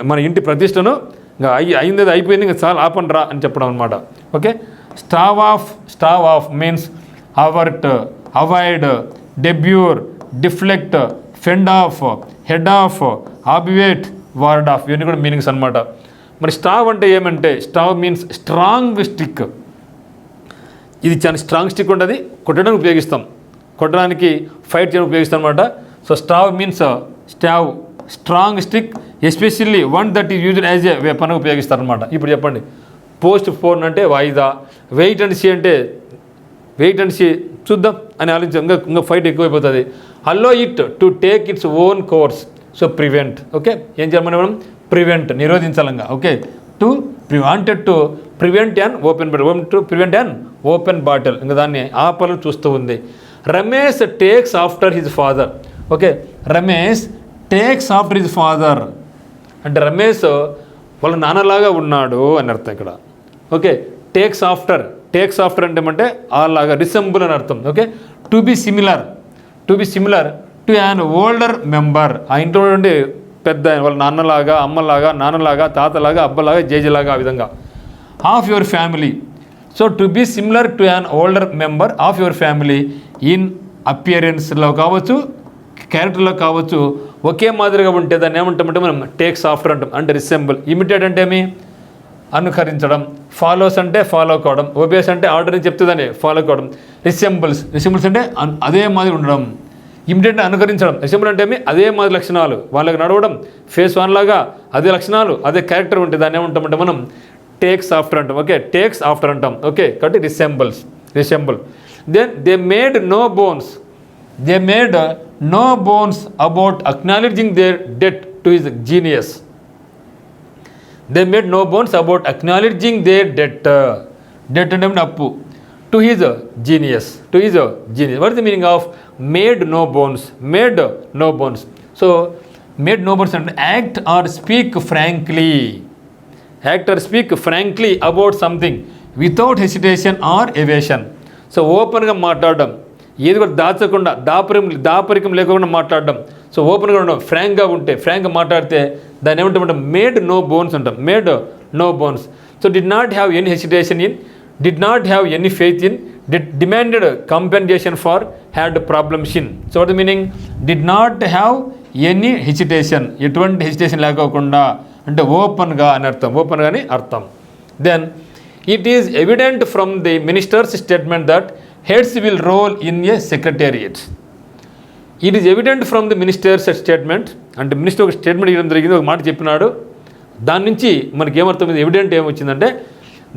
మన ఇంటి ప్రతిష్టను, ఇంకా అయింది అయిపోయింది, ఇంకా చాలా ఆపండి రా అని చెప్పడం అనమాట. Okay, stave off means avert, avoid, debar, deflect, fend off, head off, obviate, ward off, ఇవన్నీ కూడా మీనింగ్స్ అనమాట. మరి స్టావ్ అంటే ఏమంటే స్టావ్ మీన్స్ స్ట్రాంగ్ స్టిక్. ఇది చాలా స్ట్రాంగ్ స్టిక్ ఉంటుంది, కొట్టడానికి ఉపయోగిస్తాం, కొట్టడానికి ఫైట్ చేయడానికి ఉపయోగిస్తాం అనమాట. So stave means strong stick, especially one that is used as a weapon ఉపయోగిస్తారనమాట. ఇప్పుడు చెప్పండి, పోస్ట్ పోన్ అంటే వాయిదా, వెయిట్ అండ్ సీ అంటే చూద్దాం అని ఆలోచించాం, ఇంకా ఫైట్ ఎక్కువైపోతుంది. Allow it to take its own course. So prevent. Okay, ఏం చేయమని మనం? ప్రివెంట్, నిరోధించాలంగా. Okay, wanted to prevent an open battle, ఇంకా దాన్ని ఆపలను చూస్తూ ఉంది. Ramesh takes after his father. Okay, Ramesh takes after his father అంటే రమేష్ వాళ్ళ నాన్నలాగా ఉన్నాడు అని అర్థం ఇక్కడ. ఓకే, టేక్స్ ఆఫ్టర్ అంటే ఏమంటే అలాగా, రిసెంబుల్ అని అర్థం. Okay, to be similar to an older member. ఆ ఇంట్లో ఉండే పెద్ద వాళ్ళ నాన్నలాగా, అమ్మలాగా, నాన్నలాగా, తాతలాగా, అబ్బలాగా, జేజలాగా, ఆ విధంగా. Of your family. So to be similar to an older member of your family in అపియరెన్స్లో కావచ్చు, క్యారెక్టర్లో కావచ్చు, ఒకే మాదిరిగా ఉంటే దాన్ని ఏమంటామంటే మనం టేక్స్ ఆఫ్టర్ అంటాం, అంటే రిసెంబుల్. ఇమిటేట్ అంటే ఏమి? అనుకరించడం. ఫాలోస్ అంటే ఫాలో కావడం. ఒబేస్ అంటే ఆర్డర్ అని చెప్తుందని ఫాలో కావడం. రిసెంబుల్స్ అంటే అదే మాదిరి ఉండడం. ఇమిటేట్ అనుకరించడం. రిసెంబుల్ అంటే ఏమి? అదే మాదిరి లక్షణాలు, వాళ్ళకి నడవడం, ఫేస్ వన్ లాగా అదే లక్షణాలు, అదే క్యారెక్టర్ ఉంటే దాన్ని ఏమంటామంటే మనం టేక్స్ ఆఫ్టర్ అంటాం. ఓకే, టేక్స్ ఆఫ్టర్ అంటాం. ఓకే, కాబట్టి resemble. Then they made no bones about acknowledging their debt to his genius. They made no bones about acknowledging their debt అంటే అప్పు, to his genius. What is the meaning of made no bones? So made no bones అంటే act or speak frankly about something without hesitation or evasion. So ఓపెన్గా మాట్లాడడం, ఏది కూడా దాచకుండా, దాపరికం లేకుండా మాట్లాడడం. So ఓపెన్గా ఉండడం, ఫ్రాంక్గా మాట్లాడితే దాన్ని ఏమంటామంటే మేడ్ నో బోన్స్ అంటాం. So did not have any hesitation in, did not have any faith in, demanded compensation far, had problems in. So what the meaning? Did not have any hesitation, ఎటువంటి hesitation లేకోకుండా, అంటే ఓపెన్గా అని అర్థం. Then it is evident from the minister's statement that heads will roll in a secretariat. It is evident from the minister's statement, అంటే minister ఒక statement ఇవ్వడం జరిగింది, ఒక మాట చెప్పినాడు. దాని నుంచి మనకి ఏమర్థమైంది, ఎవిడెంట్ ఏమొచ్చిందంటే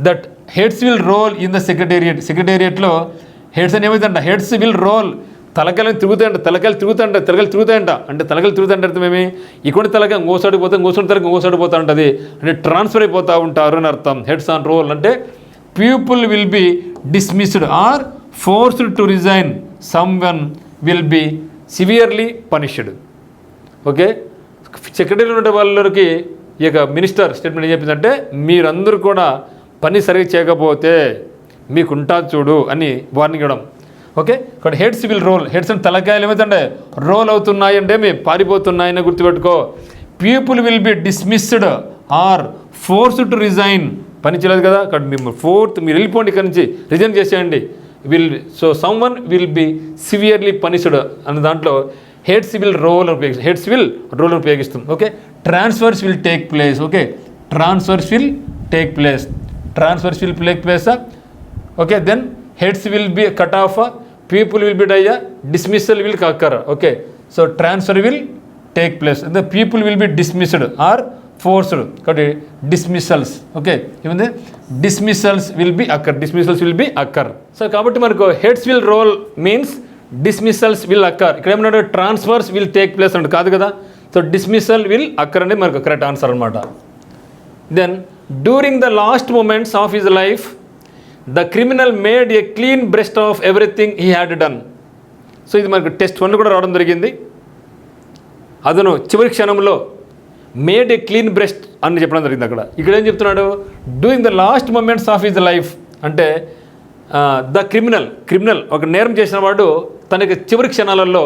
that heads will roll in the సెక్రటేరియట్లో హెడ్స్ అని ఏమైందంట, హెడ్స్ విల్ రోల్, తలకాయలు తిరుగుతాయంట అంటే అర్థమేమి, ఇక్కడ తలకాయ ఇంకోసారి పోతా ఉంటుంది, అంటే ట్రాన్స్ఫర్ అయిపోతూ ఉంటారు అని అర్థం. హెడ్స్ ఆన్ రోల్ అంటే people will be dismissed or forced to resign, someone will be severely punished. Okay, సెక్రటరీలో ఉండే వాళ్ళకి ఈ యొక్క మినిస్టర్ స్టేట్మెంట్ ఏం చెప్పిందంటే మీరందరూ కూడా పని సరిగ్గా చేయకపోతే మీకు ఉంటుంది చూడు అని వార్నింగ్ ఇవ్వడం. ఓకే, ఇక్కడ హెడ్స్ విల్ రోల్, హెడ్స్ అంటే తలకాయలు ఏమైతే రోల్ అవుతున్నాయి అంటే మేము పారిపోతున్నాయని గుర్తుపెట్టుకో. People will be dismissed or forced to resign, పని చేయలేదు కదా అక్కడ మీరు వెళ్ళిపోండి, ఇక్కడ నుంచి రిజైన్ చేసేయండి. Someone will be severely punished అనే దాంట్లో హెడ్స్ విల్ రోల్ అని ఉపయోగిస్తాం. Okay, transfers will take place. Okay, transfers will take place. Okay, then heads will be cut off, people will be die, dismissal will occur. Okay, so transfer will take place, the people will be dismissed or forced, కాబట్టి dismissals. Okay, ఏముంది, dismissals will be occur. So కాబట్టి మనకు heads will roll means dismissals will అక్కర్. ఇక్కడ ఏమన్నాడు, transfers will take place అంటే కాదు కదా. So dismissal will occur అనేది మనకు కరెక్ట్ ఆన్సర్ అనమాట. Then during the last moments of his life the criminal made a clean breast of everything he had done. So ఇది మనకు టెస్ట్ 1 కూడా రావడం జరిగింది. అతను చివరి క్షణంలో మేడ్ ఏ క్లీన్ బ్రెస్ట్ అని చెప్పడం జరిగింది. అక్కడ ఇక్కడ ఏం చెప్తున్నాడు, during the last moments of his life అంటే ద క్రిమినల్ ఒక నేరం చేసిన వాడు తనకి చివరి క్షణాలలో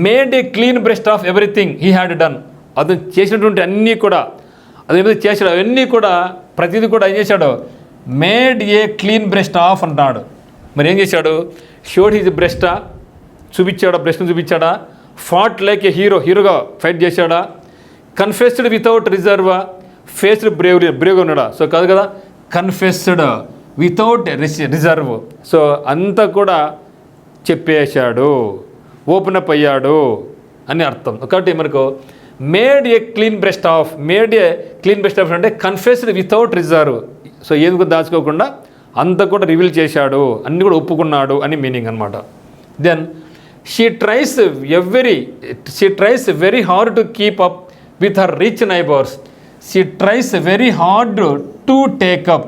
made a clean breast of everything he had done, అతను చేసినటువంటి అన్నీ కూడా అదేమైతే చేశాడు అవన్నీ కూడా ప్రతిదీ కూడా ఏం చేశాడు, made a clean breast of అంటున్నాడు. మరి ఏం చేశాడు, షోడ్ హిజ్ బ్రెస్టా, బ్రెస్ట్ని చూపించాడా, ఫాట్ లైక్ ఏ హీరోగా ఫైట్ చేశాడా, కన్ఫెస్డ్ వితౌట్ రిజర్వ్, ఫేస్డ్ బ్రేవ్గా ఉన్నాడా. సో కాదు కదా, కన్ఫెస్డ్ వితౌట్ రిజర్వ్, సో అంతా కూడా చెప్పేశాడు, ఓపెన్ అప్ అయ్యాడు అని అర్థం. కాబట్టి మనకు made a clean breast of అంటే కన్ఫెస్డ్ వితౌట్ రిజర్వ్, సో ఏది కూడా దాచుకోకుండా అంతా కూడా రివీల్ చేశాడు, అన్నీ కూడా ఒప్పుకున్నాడు అని మీనింగ్ అనమాట. Then she tries very hard to keep up with her rich neighbors. She tries very hard to take up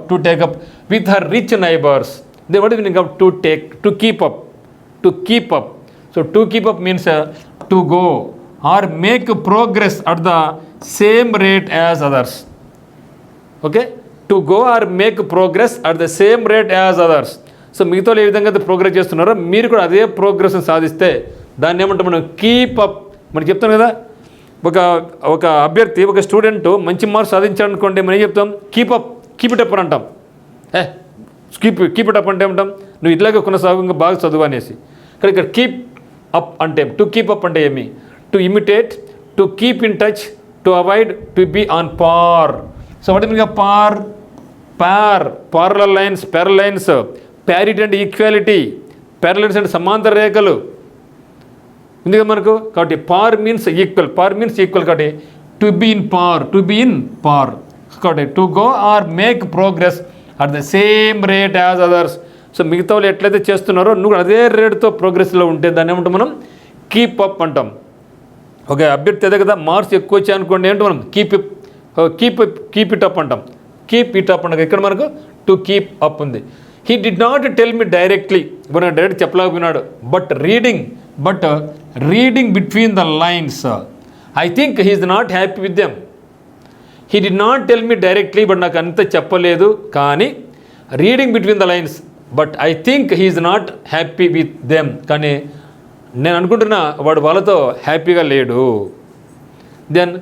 with her rich neighbors. Then what is the meaning of to keep up? So to keep up means to go or make progress at the same rate as others. Okay, to go or make progress at the same rate as others. So మిగతా ఏ విధంగా అయితే progress చేస్తున్నారో మీరు కూడా అదే ప్రోగ్రెస్ని సాధిస్తే దాన్ని ఏమంటాం మనం, కీప్ అప్. మనం చెప్తాం కదా, ఒక అభ్యర్థి ఒక స్టూడెంట్ మంచి మార్క్స్ సాధించాలనుకోండి మనం ఏం చెప్తాం, కీప్ ఇట్ అప్ అని అంటాం. కీప్ ఇట్ అప్ అంటే ఏమంటాం, నువ్వు ఇట్లాగే కొనసాగు, ఇంకా బాగా చదువు అనేసి. కానీ ఇక్కడ కీప్ అప్ అంటే, టు కీప్ అప్ అంటే ఏమి, to imitate, to keep in touch, to avoid, to be on par. So వాటి మీద పారలల్ లైన్స్, ప్యారిటీ అంటే ఈక్వాలిటీ, ప్యారలల్స్ అంటే సమాంతర రేఖలు ఉంది కదా మనకు. కాబట్టి పార్ మీన్స్ ఈక్వల్ కాబట్టి టు బీ ఇన్ పార్, కాబట్టి to go or make progress at the same rate as others. So మిగతా వాళ్ళు ఎట్లయితే చేస్తున్నారో నువ్వు అదే రేట్తో ప్రోగ్రెస్లో ఉంటే దాన్ని ఏమంటాం మనం, కీప్ అప్ అంటాం. ఓకే, అభ్యర్థి అదే కదా, మార్క్స్ ఎక్కువ వచ్చాయి అనుకోండి ఏంటో మనం కీప్ ఇట్ అప్ అంటాం. కీప్ ఇట్ అప్ అంటే ఇక్కడ మనకు టు కీప్ అప్ ఉంది. He did not tell me directly, ఇప్పుడు నేను డైరెక్ట్ చెప్పలేకపోయినాడు, but reading between the lines I think he is not happy with them. He did not tell me directly, but నాకు అంత చెప్పలేదు, కానీ reading between the lines but I think he is not happy with them, కానీ నేను అనుకుంటున్నా వాడు వాళ్ళతో హ్యాపీగా లేడు. Then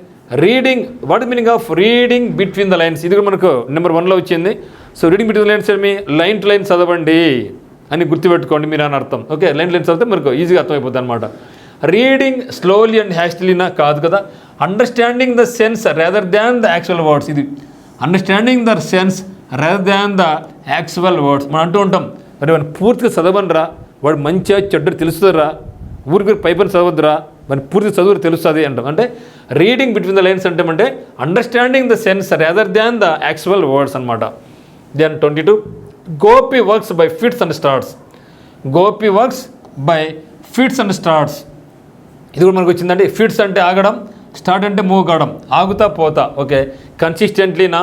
reading, what is meaning of reading between the lines, ఇది కూడా మనకు నెంబర్ 1లో వచ్చింది. So reading between the lines ఏమి, లైన్ టు లైన్ చదవండి అని గుర్తుపెట్టుకోండి మీరు అని అర్థం. ఓకే, లైన్ చదివితే మనకు ఈజీగా అర్థమైపోతుంది అనమాట. రీడింగ్ స్లోలీ అండ్ హ్యాస్టిలీనా కాదు కదా, understanding the sense rather than the actual words. ఇది understanding the sense rather than the actual words. మనం అంటూ ఉంటాం, మరి వాడిని పూర్తిగా చదవనరా, వాడు మంచిగా చెడ్డ తెలుస్తుందిరా ఊరికి పైపని చదవద్దురా, మరి పూర్తి చదువు తెలుస్తుంది అంటాం. అంటే రీడింగ్ బిట్వీన్ ద లైన్స్ అంటే understanding the sense rather than the actual words అనమాట. Then 22 Gopi works by fits and starts. Gopi works by fits and starts. ఇది కూడా మనకు వచ్చిందండి. ఫిట్స్ అంటే ఆగడం, స్టార్ట్ అంటే మూవ్ కావడం, ఆగుతా పోతా. ఓకే, కన్సిస్టెంట్లీనా,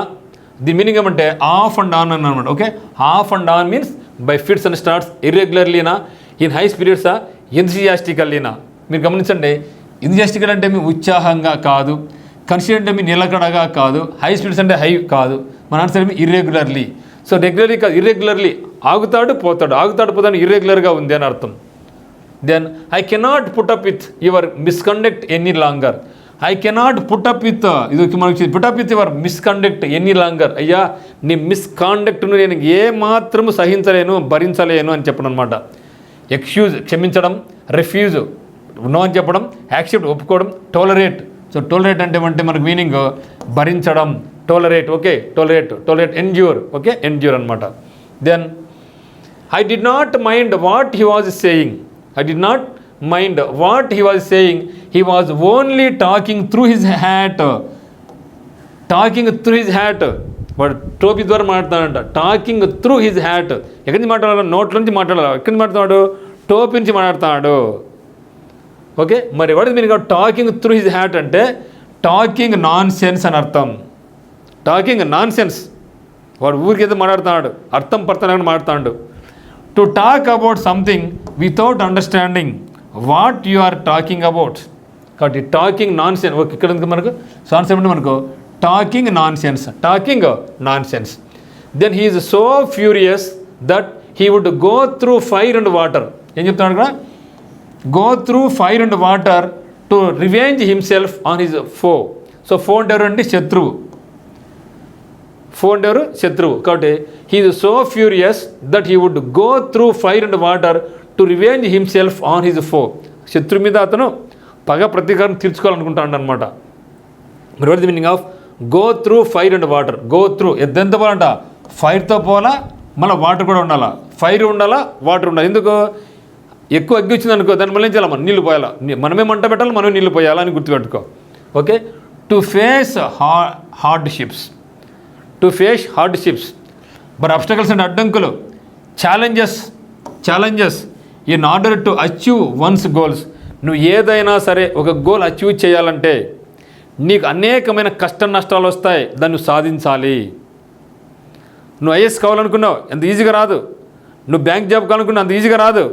ది మీనింగ్ ఏమంటే ఆఫ్ అండ్ ఆన్ అని అనమాట. Okay, off and on means by fits and starts. ఇర్రెగ్యులర్లీనా, ఇన్ హై స్పిరిట్సా, ఎంథూసియాస్టికల్లీనా. మీరు గమనించండి, ఎంథూసియాస్టికల్ అంటే మీ ఉత్సాహంగా కాదు, కన్సిస్టెంట్ అంటే మీ నిలకడగా కాదు, హై స్పిరిట్స్ అంటే హై కాదు. మన ఆన్సర్ ఏమి ఇర్రెగ్యులర్లీ. సో రెగ్యులర్లీ కాదు, ఇర్రెగ్యులర్లీ, ఆగుతాడు పోతాడు, ఆగుతాడు పోతాడు, ఇర్రెగ్యులర్గా ఉంది అని అర్థం. Then I cannot put up with your misconduct any longer. I cannot put up with, ఇది మనకి put up with your misconduct any longer. అయ్యా నీ మిస్కాండక్ట్ను నేను ఏమాత్రము సహించలేను, భరించలేను అని చెప్పడం అనమాట. ఎక్స్క్యూజ్ క్షమించడం, రిఫ్యూజ్ నో అని చెప్పడం, యాక్సెప్ట్ ఒప్పుకోవడం, టోలరేట్. సో టోలరేట్ అంటే మనకు మీనింగ్ భరించడం, tolerate. Okay, tolerate, endure. Okay, endure అనమాట. Then I did not mind what he was saying. I did not mind what he was saying. He was only talking through his hat. Talking through his hat. వాడు టోపీ ద్వారా మాట్లాడతాడంట. Talking through his hat. ఎక్కడి నుంచి మాట్లాడాలి? నోట్ల నుంచి మాట్లాడాలి. ఎక్కడి నుంచి మాట్లాడుతున్నాడు? టోపీ నుంచి మాట్లాడుతున్నాడు. ఓకే, మరి what is meaning of talking through his hat అంటే టాకింగ్ నాన్ సెన్స్ అని అర్థం. టాకింగ్ నాన్ సెన్స్, వాడు ఊరికైతే మాట్లాడుతున్నాడు, అర్థం పర్థం మాట్లాడుతున్నాడు. To talk about something without understanding what you are talking about. కాబట్టి టాకింగ్ నాన్ సెన్స్. ఓకే, ఇక్కడ మనకు సాన్స్ ఏమంటే మనకు talking nonsense, talking nonsense. Then he is so furious that he would go through fire and water. ఏం చెప్తున్నాడు ఇక్కడ? Go through fire and water to revenge himself on his foe. So foe అంటే ఎవరండి? శత్రువు. Foe అంటే ఎవరు? శత్రువు. కాబట్టి he is so furious that he would go through fire and water to revenge himself on his foe. శత్రువు మీద అతను పగ ప్రతీకారం తీర్చుకోవాలనుకుంటాడు అనమాట. మరి what is the meaning of go through fire and water? Go through ఎంత పోవాలంట? ఫైర్తో పోవాలా, మళ్ళీ వాటర్ కూడా ఉండాలా. ఫైర్ ఉండాలా, వాటర్ ఉండాలి. ఎందుకు? ఎక్కువ అగ్గి వచ్చింది అనుకో, దాని మళ్ళీ ఏం చేయాలి? మనం నీళ్ళు పోయాలా, మనమే మంట పెట్టాలి, మనమే నీళ్ళు పోయాలా అని గుర్తుపెట్టుకో. Okay, to face hardships. To face hardships but obstacles అంటే అడ్డంకులు, challenges in order to achieve once goals. నువ్వు ఏదైనా సరే ఒక గోల్ అచీవ్ చేయాలంటే నీకు అనేకమైన కష్ట నష్టాలు వస్తాయి, దాన్ని నువ్వు సాధించాలి. నువ్వు ఐఏఎస్ కావాలనుకున్నావు, అంత ఈజీగా రాదు. నువ్వు బ్యాంక్ జాబ్ కావాలనుకున్నావు, అంత ఈజీగా రాదు.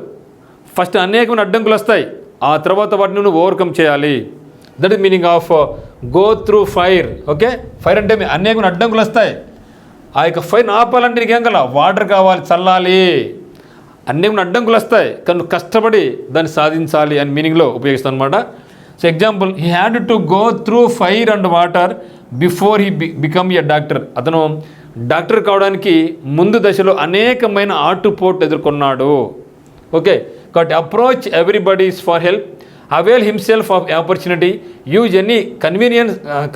ఫస్ట్ అనేకమైన అడ్డంకులు వస్తాయి, ఆ తర్వాత వాటిని నువ్వు ఓవర్కమ్ చేయాలి. That is meaning of go through fire. Okay, fire అంటే అనేకమైన అడ్డంకులు వస్తాయి. ఆ యొక్క ఫైర్ని ఆపాలంటే నీకేం కావాలా? వాటర్ కావాలి, చల్లాలి. అనేకమైన అడ్డంకులు వస్తాయి, కానీ నువ్వు కష్టపడి దాన్ని సాధించాలి అని మీనింగ్లో ఉపయోగిస్తాను అనమాట. So example, he had to go through fire and water before he become a doctor. అతను డాక్టర్ కావడానికి ముందు దశలో అనేకమైన ఆటుపోట్లు ఎదుర్కొన్నాడు. ఓకే, కాబట్టి approach everybody's for help, avail himself of opportunity, use any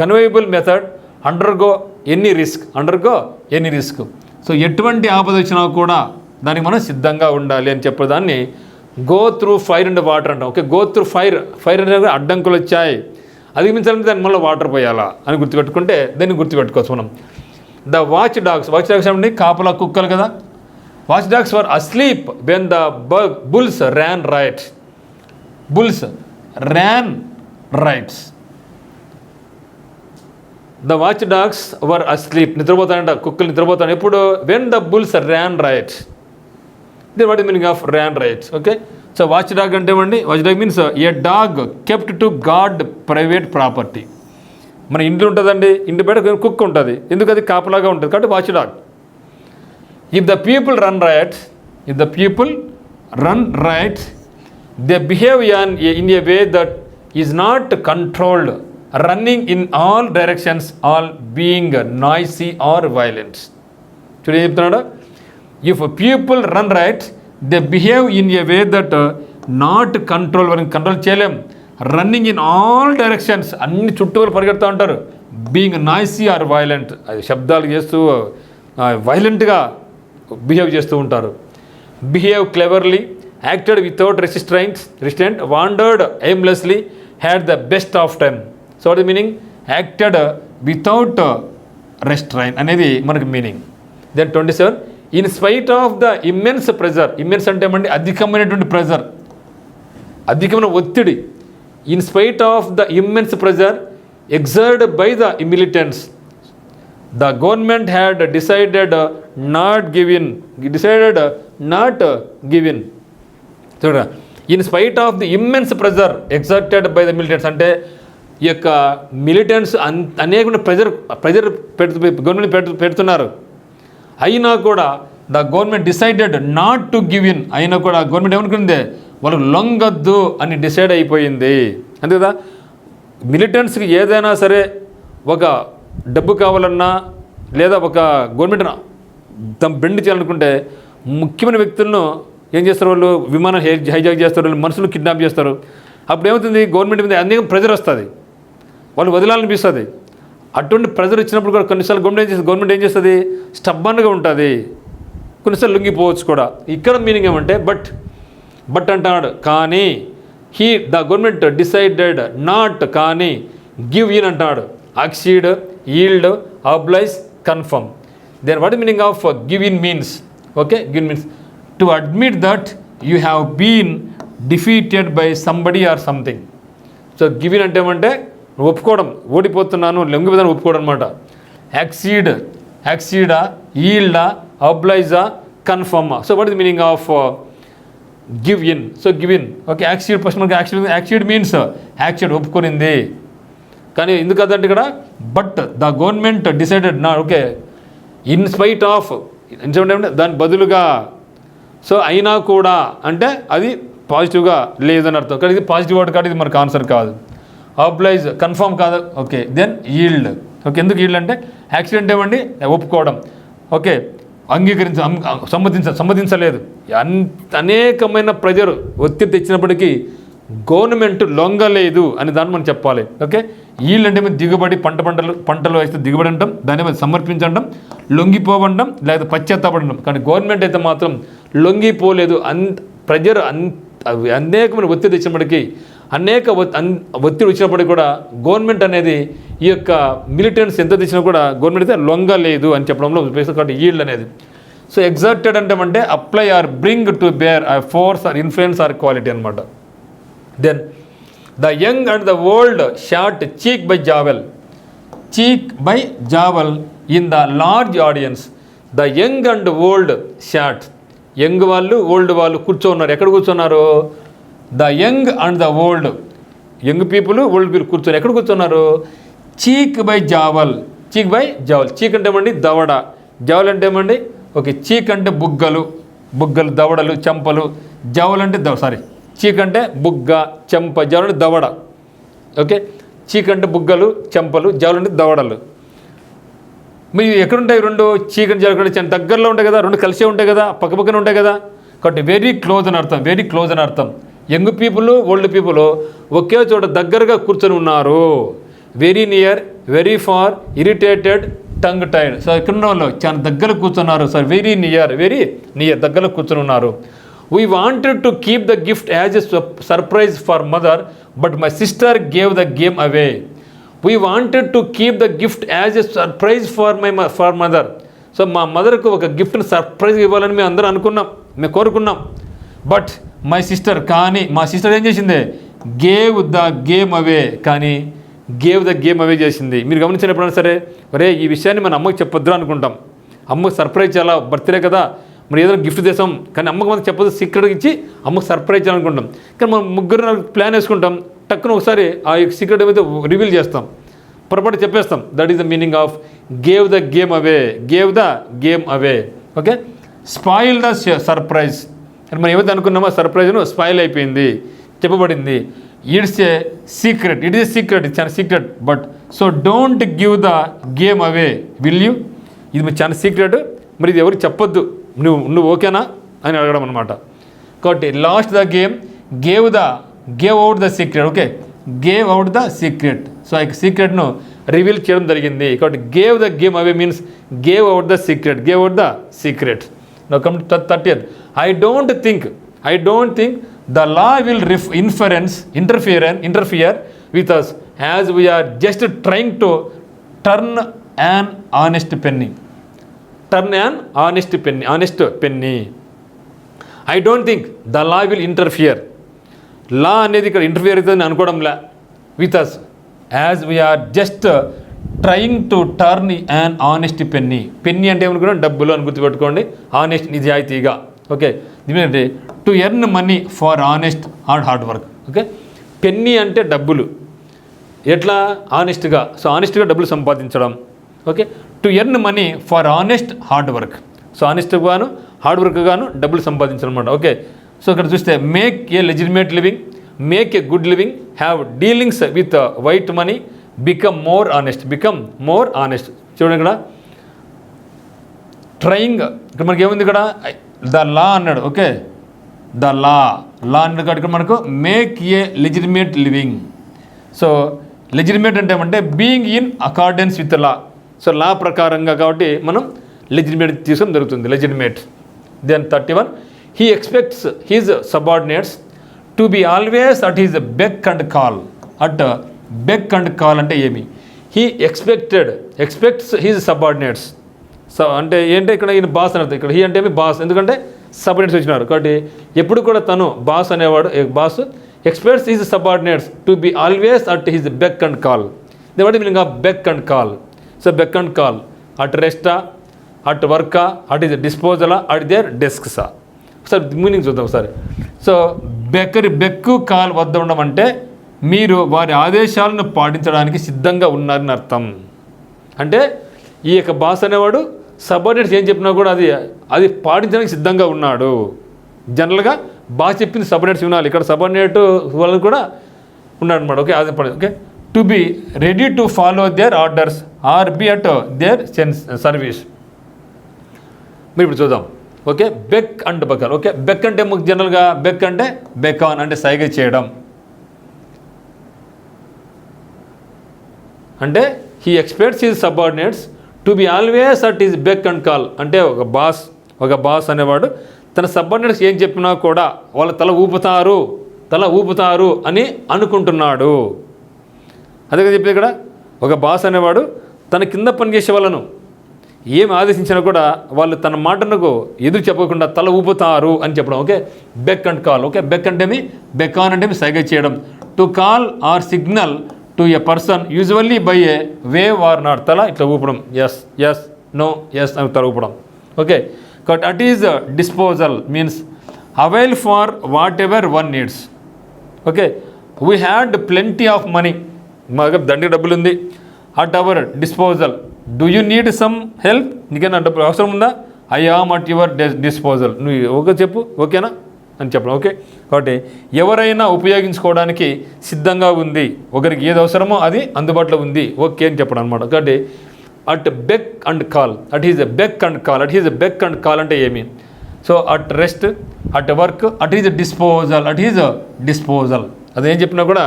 conveyable method, undergo any risk. So ఎటువంటి ఆపద వచ్చినా కూడా దానికి మనం సిద్ధంగా ఉండాలి అని చెప్పేదాన్ని go through fire and water అంటాం. ఓకే, గో త్రూ ఫైర్ అనేది అడ్డంకులు వచ్చాయి, అధిగమించాలంటే దాని మళ్ళీ వాటర్ పోయాలా అని గుర్తుపెట్టుకుంటే దాన్ని గుర్తుపెట్టుకోవచ్చు మనం. ద వాచ్ డాగ్స్ అంటే కాపలా కుక్కలు కదా. Watch dogs were asleep when the bulls ran riots. The watch dogs were asleep, నిద్రపోతాయంట కుక్కలు, నిద్రపోతాను ఎప్పుడు? When the bulls ran riots. Then what is meaning of ran riots? Okay, so watch dog అంటే ఏమండి? Watch dog means a dog kept to guard private property. మన ఇంట్లో ఉంటుందండి, ఇంటి బయట కుక్క ఉంటుంది, ఎందుకు? అది కాపలాగా ఉంటుంది, కాబట్టి watch dog. If the people run rights they behave in a way that is not controlled, running in all directions, all being noisy or violent. చూడే చెప్తున్నాడు, if people run right they behave in a way that not control, వారిని control చేయలేం. Running in all directions, అన్ని చుట్టూరు పరిగెడుతూ ఉంటారు. Being noisy or violent, అది శబ్దాలు చేస్తూ వైలెంట్గా బిహేవ్ చేస్తూ ఉంటారు. Behave cleverly, acted without restraint, wandered aimlessly, had the best of time. So what the meaning? Acted without restraint అనేది మనకి meaning. Then 27, in spite of the immense pressure. Immense అంటే ఏమంటే అధికమైనటువంటి ప్రెజర్, అధికమైన ఒత్తిడి. In spite of the immense pressure exerted by the militants, the government had decided not given. చూడరా, in spite of the immense pressure exerted by the militants అంటే ఈ యొక్క militants అనేక ప్రెజర్ పెడుతున్నారు. అయినా కూడా the government decided not to give in. అయినా కూడా గవర్నమెంట్ ఏమనుకుంది, వాళ్ళకు లొంగద్దు అని డిసైడ్ అయిపోయింది. అంతే కదా. మిలిటెంట్స్కి ఏదైనా సరే ఒక డబ్బు కావాలన్నా లేదా ఒక గవర్నమెంట్ తమ బెండ్ చేయాలనుకుంటే ముఖ్యమైన వ్యక్తులను ఏం చేస్తారు, వాళ్ళు విమానం హైజాక్ చేస్తారు, వాళ్ళు మనుషులు కిడ్నాప్ చేస్తారు. అప్పుడు ఏమవుతుంది, గవర్నమెంట్ మీద అనేక ప్రెజర్ వస్తుంది, వాళ్ళు వదలాలనిపిస్తుంది. అటువంటి ప్రెజర్ వచ్చినప్పుడు కూడా కొన్నిసార్లు గవర్నమెంట్ ఏం చేస్తుంది, స్టబ్బన్గా ఉంటుంది, కొన్నిసార్లు లొంగిపోవచ్చు కూడా. ఇక్కడ మీనింగ్ ఏమంటే బట్ అంటాడు, కానీ ద గవర్నమెంట్ డిసైడెడ్ నాట్, కానీ గివ్ ఇన్ అంటాడు. Accede, yield, oblige, confirm. Then what meaning of give in means? Okay, give means to admit that you have been defeated by somebody or something. So give in అంటే ఏమంటే ఒప్పుకోవడం, ఓడిపోతున్నాను, లొంగిపోతాను ఒప్పుకోవడం అనమాట. యాక్సీడా, ఈల్డా, అబ్లైజా, కన్ఫర్మా. So what is the meaning of give in? So give in. Okay, accede first మనకి యాక్సీడ్ మీన్స్ యాక్సీడ్ ఒప్పుకొనింది. కానీ ఎందుకు అదంటే ఇక్కడ బట్ ద గవర్నమెంట్ డిసైడెడ్ నా. ఓకే, ఇన్ స్పైట్ ఆఫ్ అంటే దాని బదులుగా. సో అయినా కూడా అంటే అది పాజిటివ్గా లేదని అర్థం. కానీ ఇది పాజిటివ్ వర్డ్ కాదు, ఇది మనకు ఆన్సర్ కాదు. అబ్లైజ్ కన్ఫర్మ్ కాదు. Okay, then yield. ఓకే, ఎందుకు ఈల్డ్ అంటే యాక్సిడెంట్ ఏమండి ఒప్పుకోవడం. ఓకే, సమ్మతించలేదు. అనేకమైన ప్రజలు ఒత్తిడి తెచ్చినప్పటికీ గవర్నమెంట్ లొంగలేదు అని దాన్ని మనం చెప్పాలి. ఓకే, ఈల్డ్ అంటే దిగుబడి, పంటలు వేస్తే దిగుబడి అంటాం, దాని మీద సమర్పించడం, లొంగిపోవడం లేదా పశ్చాత్తాపడడం. కానీ గవర్నమెంట్ అయితే మాత్రం లొంగిపోలేదు. ప్రజలు అనేకమైన ఒత్తిడి తెచ్చినప్పటికీ, ఒత్తిడి వచ్చినప్పటికీ కూడా గవర్నమెంట్ అనేది ఈ యొక్క మిలిటెంట్స్ ఎంత తెచ్చినా కూడా గవర్నమెంట్ అయితే లొంగలేదు అని చెప్పడంలో కాబట్టి ఈల్డ్ అనేది. సో ఎగ్జర్టెడ్ అంటే apply or bring to bear a force or influence or quality అనమాట. Then the young and the old shot cheek by jowl in the large audience. The young and old shot, young వాళ్ళు old వాళ్ళు కూర్చోన్నారు. ఎక్కడ కూర్చున్నారు? The young and the old, young people old people కూర్చొని ఎక్కడ కూర్చున్నారు? చీక్ by జావల్. చీక్ అంటే ఏమండి దవడ, జావల్ అంటే ఏమండి ఓకే చీక్ అంటే బుగ్గలు, దవడలు, చెంపలు. జావల్ అంటే చీక్ అంటే బుగ్గ, చెంప, జావల్ అంటే దవడ. ఓకే, చీక్ అంటే బుగ్గలు, చెంపలు, జావల్ అంటే దవడలు. మీరు ఎక్కడుంటాయి రెండు? చీక్ అంటే జావల్ చాలా దగ్గరలో ఉంటాయి కదా, రెండు కలిసే ఉంటాయి కదా, పక్కన ఉంటాయి కదా. కాబట్టి వెరీ క్లోజ్ అని అర్థం. యంగ్ పీపుల్, ఓల్డ్ పీపుల్ ఒకే చోట దగ్గరగా కూర్చొని ఉన్నారు. Very near, very far, irritated, tongue tied. So ఇక్కడ ఉన్న వాళ్ళు చాలా దగ్గర కూర్చున్నారు. సార్ వెరీ నియర్ దగ్గర కూర్చొని ఉన్నారు. We wanted to keep the gift as a surprise for mother but my sister gave the game away. We wanted to keep the gift as a surprise for mother. So మా మదర్కు ఒక గిఫ్ట్ని surprise ఇవ్వాలని మేము అందరం కోరుకున్నాం. But my sister, కానీ మా sister ఏం చేసింది? గేవ్ ద గేమ్ అవే, కానీ గేవ్ ద గేమ్ అవే చేసింది. మీరు గమనించినప్పుడైనా సరే, ఈ విషయాన్ని మన అమ్మకి చెప్పొద్దు అనుకుంటాం. అమ్మకి సర్ప్రైజ్ చేయాలా, బర్త్డే కదా, మరి ఏదైనా గిఫ్ట్ చేసాం, కానీ అమ్మకి మనం చెప్పదు, సీక్రెట్గా ఇచ్చి అమ్మకి సర్ప్రైజ్ చేయాలనుకుంటాం. కానీ మనం ముగ్గురు ప్లాన్ వేసుకుంటాం, టక్కున ఒకసారి ఆ సీక్రెట్ ఏమైతే రివీల్ చేస్తాం, పొరపాటు చెప్పేస్తాం. That is the meaning of gave the game away. Okay, spoil the surprise. మనం ఏమైతే అనుకున్నామో సర్ప్రైజ్ను స్పాయిల్ అయిపోయింది, చెప్పబడింది. ఇట్స్ ఏ సీక్రెట్, చాలా secret. But so don't give the game away, will you? ఇది చాలా సీక్రెట్, మరి ఇది ఎవరికి చెప్పొద్దు, నువ్వు ఓకేనా అని అడగడం అనమాట. కాబట్టి lost the game, gave out the secret. Okay, gave out the secret. So ఆ సీక్రెట్ను రివీల్ చేయడం జరిగింది. కాబట్టి gave the game away means gave out the secret. Now come to 30th. I I don't think the law will interfere with us as we're just trying to turn an honest penny. Honest penny. I don't think the law will interfere. Law అనేది ఇక్కడ interfere అవుతుంది అనుకోవడంలా with us as we're just trying to turn an honest penny. Penny అంటే ఏమనుకున్నాం, డబ్బులు అని గుర్తుపెట్టుకోండి. Honest, నిజాయితీగా. Okay, దీని to earn money for honest and hard work. Okay, penny అంటే డబ్బులు, ఎట్లా ఆనెస్ట్గా. సో ఆనెస్ట్గా డబ్బులు సంపాదించడం. Okay, to earn money for honest hard work. So ఆనెస్ట్గా గాను హార్డ్ వర్క్ గాను డబ్బులు సంపాదించడం అనమాట. ఓకే, సో ఇక్కడ చూస్తే make a legitimate living, make a good living, have dealings with white money, become more honest. చూడండి ఇక్కడ ట్రయింగ్, ఇక్కడ మనకి ఏముంది, ఇక్కడ ద లా అన్నాడు. ఓకే, ద లా అన్నాడు కాబట్టి ఇక్కడ మనకు make a legitimate living. So legitimate అంటే ఏమంటే being in accordance with law. So law ప్రకారంగా కాబట్టి మనం లెజిటిమేట్ తీసుకోవడం జరుగుతుంది, legitimate. Then 31, he expects his subordinates to be always at his beck and call. Beck and call అంటే ఏమి, he expects his subordinates. So అంటే ఏంటంటే ఇక్కడ ఈయన బాస్ అని అర్థం. ఇక్కడ హీ అంటే ఏమి, బాస్. ఎందుకంటే సబార్డినేట్స్ వచ్చినారు కాబట్టి ఎప్పుడు కూడా తను బాస్ అనేవాడు. Boss expects his subordinates to be always at his beck and call. What is meaning of beck and call? So beck and call, at రెస్టా, అట్ వర్కా, అట్ ఈజ్ డిస్పోజలా, అట్ దేర్ డెస్క్సా. ఒకసారి మీనింగ్ చూద్దాం ఒకసారి. So బెక్కు call వద్ద ఉండడం అంటే మీరు వారి ఆదేశాలను పాటించడానికి సిద్ధంగా ఉన్నారని అర్థం. అంటే ఈ యొక్క బాస్ అనేవాడు సబార్డినేట్స్ ఏం చెప్పినా కూడా అది పాటించడానికి సిద్ధంగా ఉన్నాడు. జనరల్గా బాస్ చెప్పింది సబార్డినేట్స్ వినాలి. ఇక్కడ సబార్డినేట్ వాళ్ళు కూడా ఉన్నాడు అనమాట. ఓకే, అదే పని. Okay, to be ready to follow their orders or be at their service. మీరు ఇప్పుడు చూద్దాం. ఓకే, బెక్ అండ్ బకర్. ఓకే, బెక్ అంటే జనరల్గా బెక్ అంటే బెకాన్ అంటే సైగ చేయడం. అంటే he expects his subordinates to be always at his beck and call. అంటే ఒక బాస్ అనేవాడు తన సబార్డినేట్స్ ఏం చెప్పినా కూడా వాళ్ళ తల ఊపుతారు అని అనుకుంటున్నాడు. అదే చెప్పేది ఇక్కడ. ఒక బాస్ అనేవాడు తన కింద పనిచేసే వాళ్ళను ఏం ఆదేశించినా కూడా వాళ్ళు తన మాటలకు ఎదురు చెప్పకుండా తల ఊపుతారు అని చెప్పడం. Okay, beck and call. Okay, beck అంటేమి, బెకాన్ అంటేమి సైగ చేయడం. To call or signal to a person usually by a wave or nod. తల ఇట్లా ఊపడం, ఎస్ నో ఎస్ అని తల ఊపడం. ఓకే, కాబట్టి at is disposal means avail for whatever one needs. Okay, we had plenty of money, మా దగ్గర దండిగా డబ్బులు ఉంది. At our disposal, do you need some help, నీకైనా డబ్బులు అవసరం ఉందా? I am at your disposal. నువ్వు ఓకే చెప్పు, ఓకేనా అని చెప్పడం. ఓకే, కాబట్టి ఎవరైనా ఉపయోగించుకోవడానికి సిద్ధంగా ఉంది, ఒకరికి ఏది అవసరమో అది అందుబాటులో ఉంది, ఓకే అని చెప్పడం అనమాట. కాబట్టి at beck and call, at is a beck and call. At is a beck and call అంటే ఏమి? So at rest, at work, at is disposal. అదేం చెప్పినా కూడా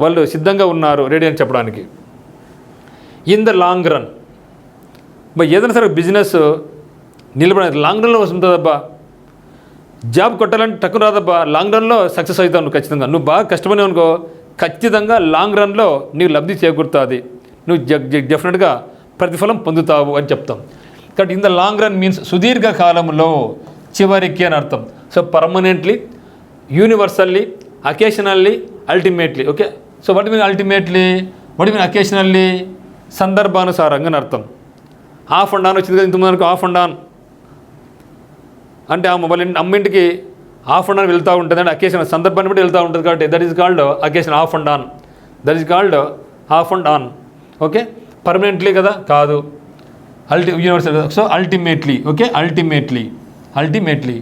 వాళ్ళు సిద్ధంగా ఉన్నారు, రెడీ అని చెప్పడానికి. ఇన్ ద లాంగ్ రన్, ఏదైనా సరే బిజినెస్ నిలబడేది లాంగ్ రన్లో వస్తుందబ్బా. జాబ్ కొట్టాలంటే టక్కున రాదబ్బా, లాంగ్ రన్లో సక్సెస్ అవుతావు నువ్వు ఖచ్చితంగా. నువ్వు బాగా కష్టపడి అనుకో, ఖచ్చితంగా లాంగ్ రన్లో నీకు లబ్ధి చేకూరుతుంది, నువ్వు డెఫినెట్గా ప్రతిఫలం పొందుతావు అని చెప్తాం. కాబట్టి in the long run means సుదీర్ఘ కాలంలో, చివరికి అని అర్థం. So permanently, universally, occasionally, ultimately. Okay, so వాటి మీద అల్టిమేట్లీ, వాటి మీద అకేషనల్లీ, సందర్భానుసారంగా అని అర్థం. ఆఫ్ అండ్ ఆన్ వచ్చింది కదా ఇంతకుముందు అనుకో, ఆఫ్ అండ్ ఆన్ అంటే వాళ్ళ అమ్మింటికి ఆఫ్ అండ్ ఆన్ వెళ్తూ ఉంటుంది, అంటే అకేషన్ సందర్భాన్ని బట్టి వెళ్తూ ఉంటుంది. కాబట్టి that is called occasion, off and on. That is called off and on. Okay, permanently కదా కాదు, universal. So ultimately. Okay, ultimately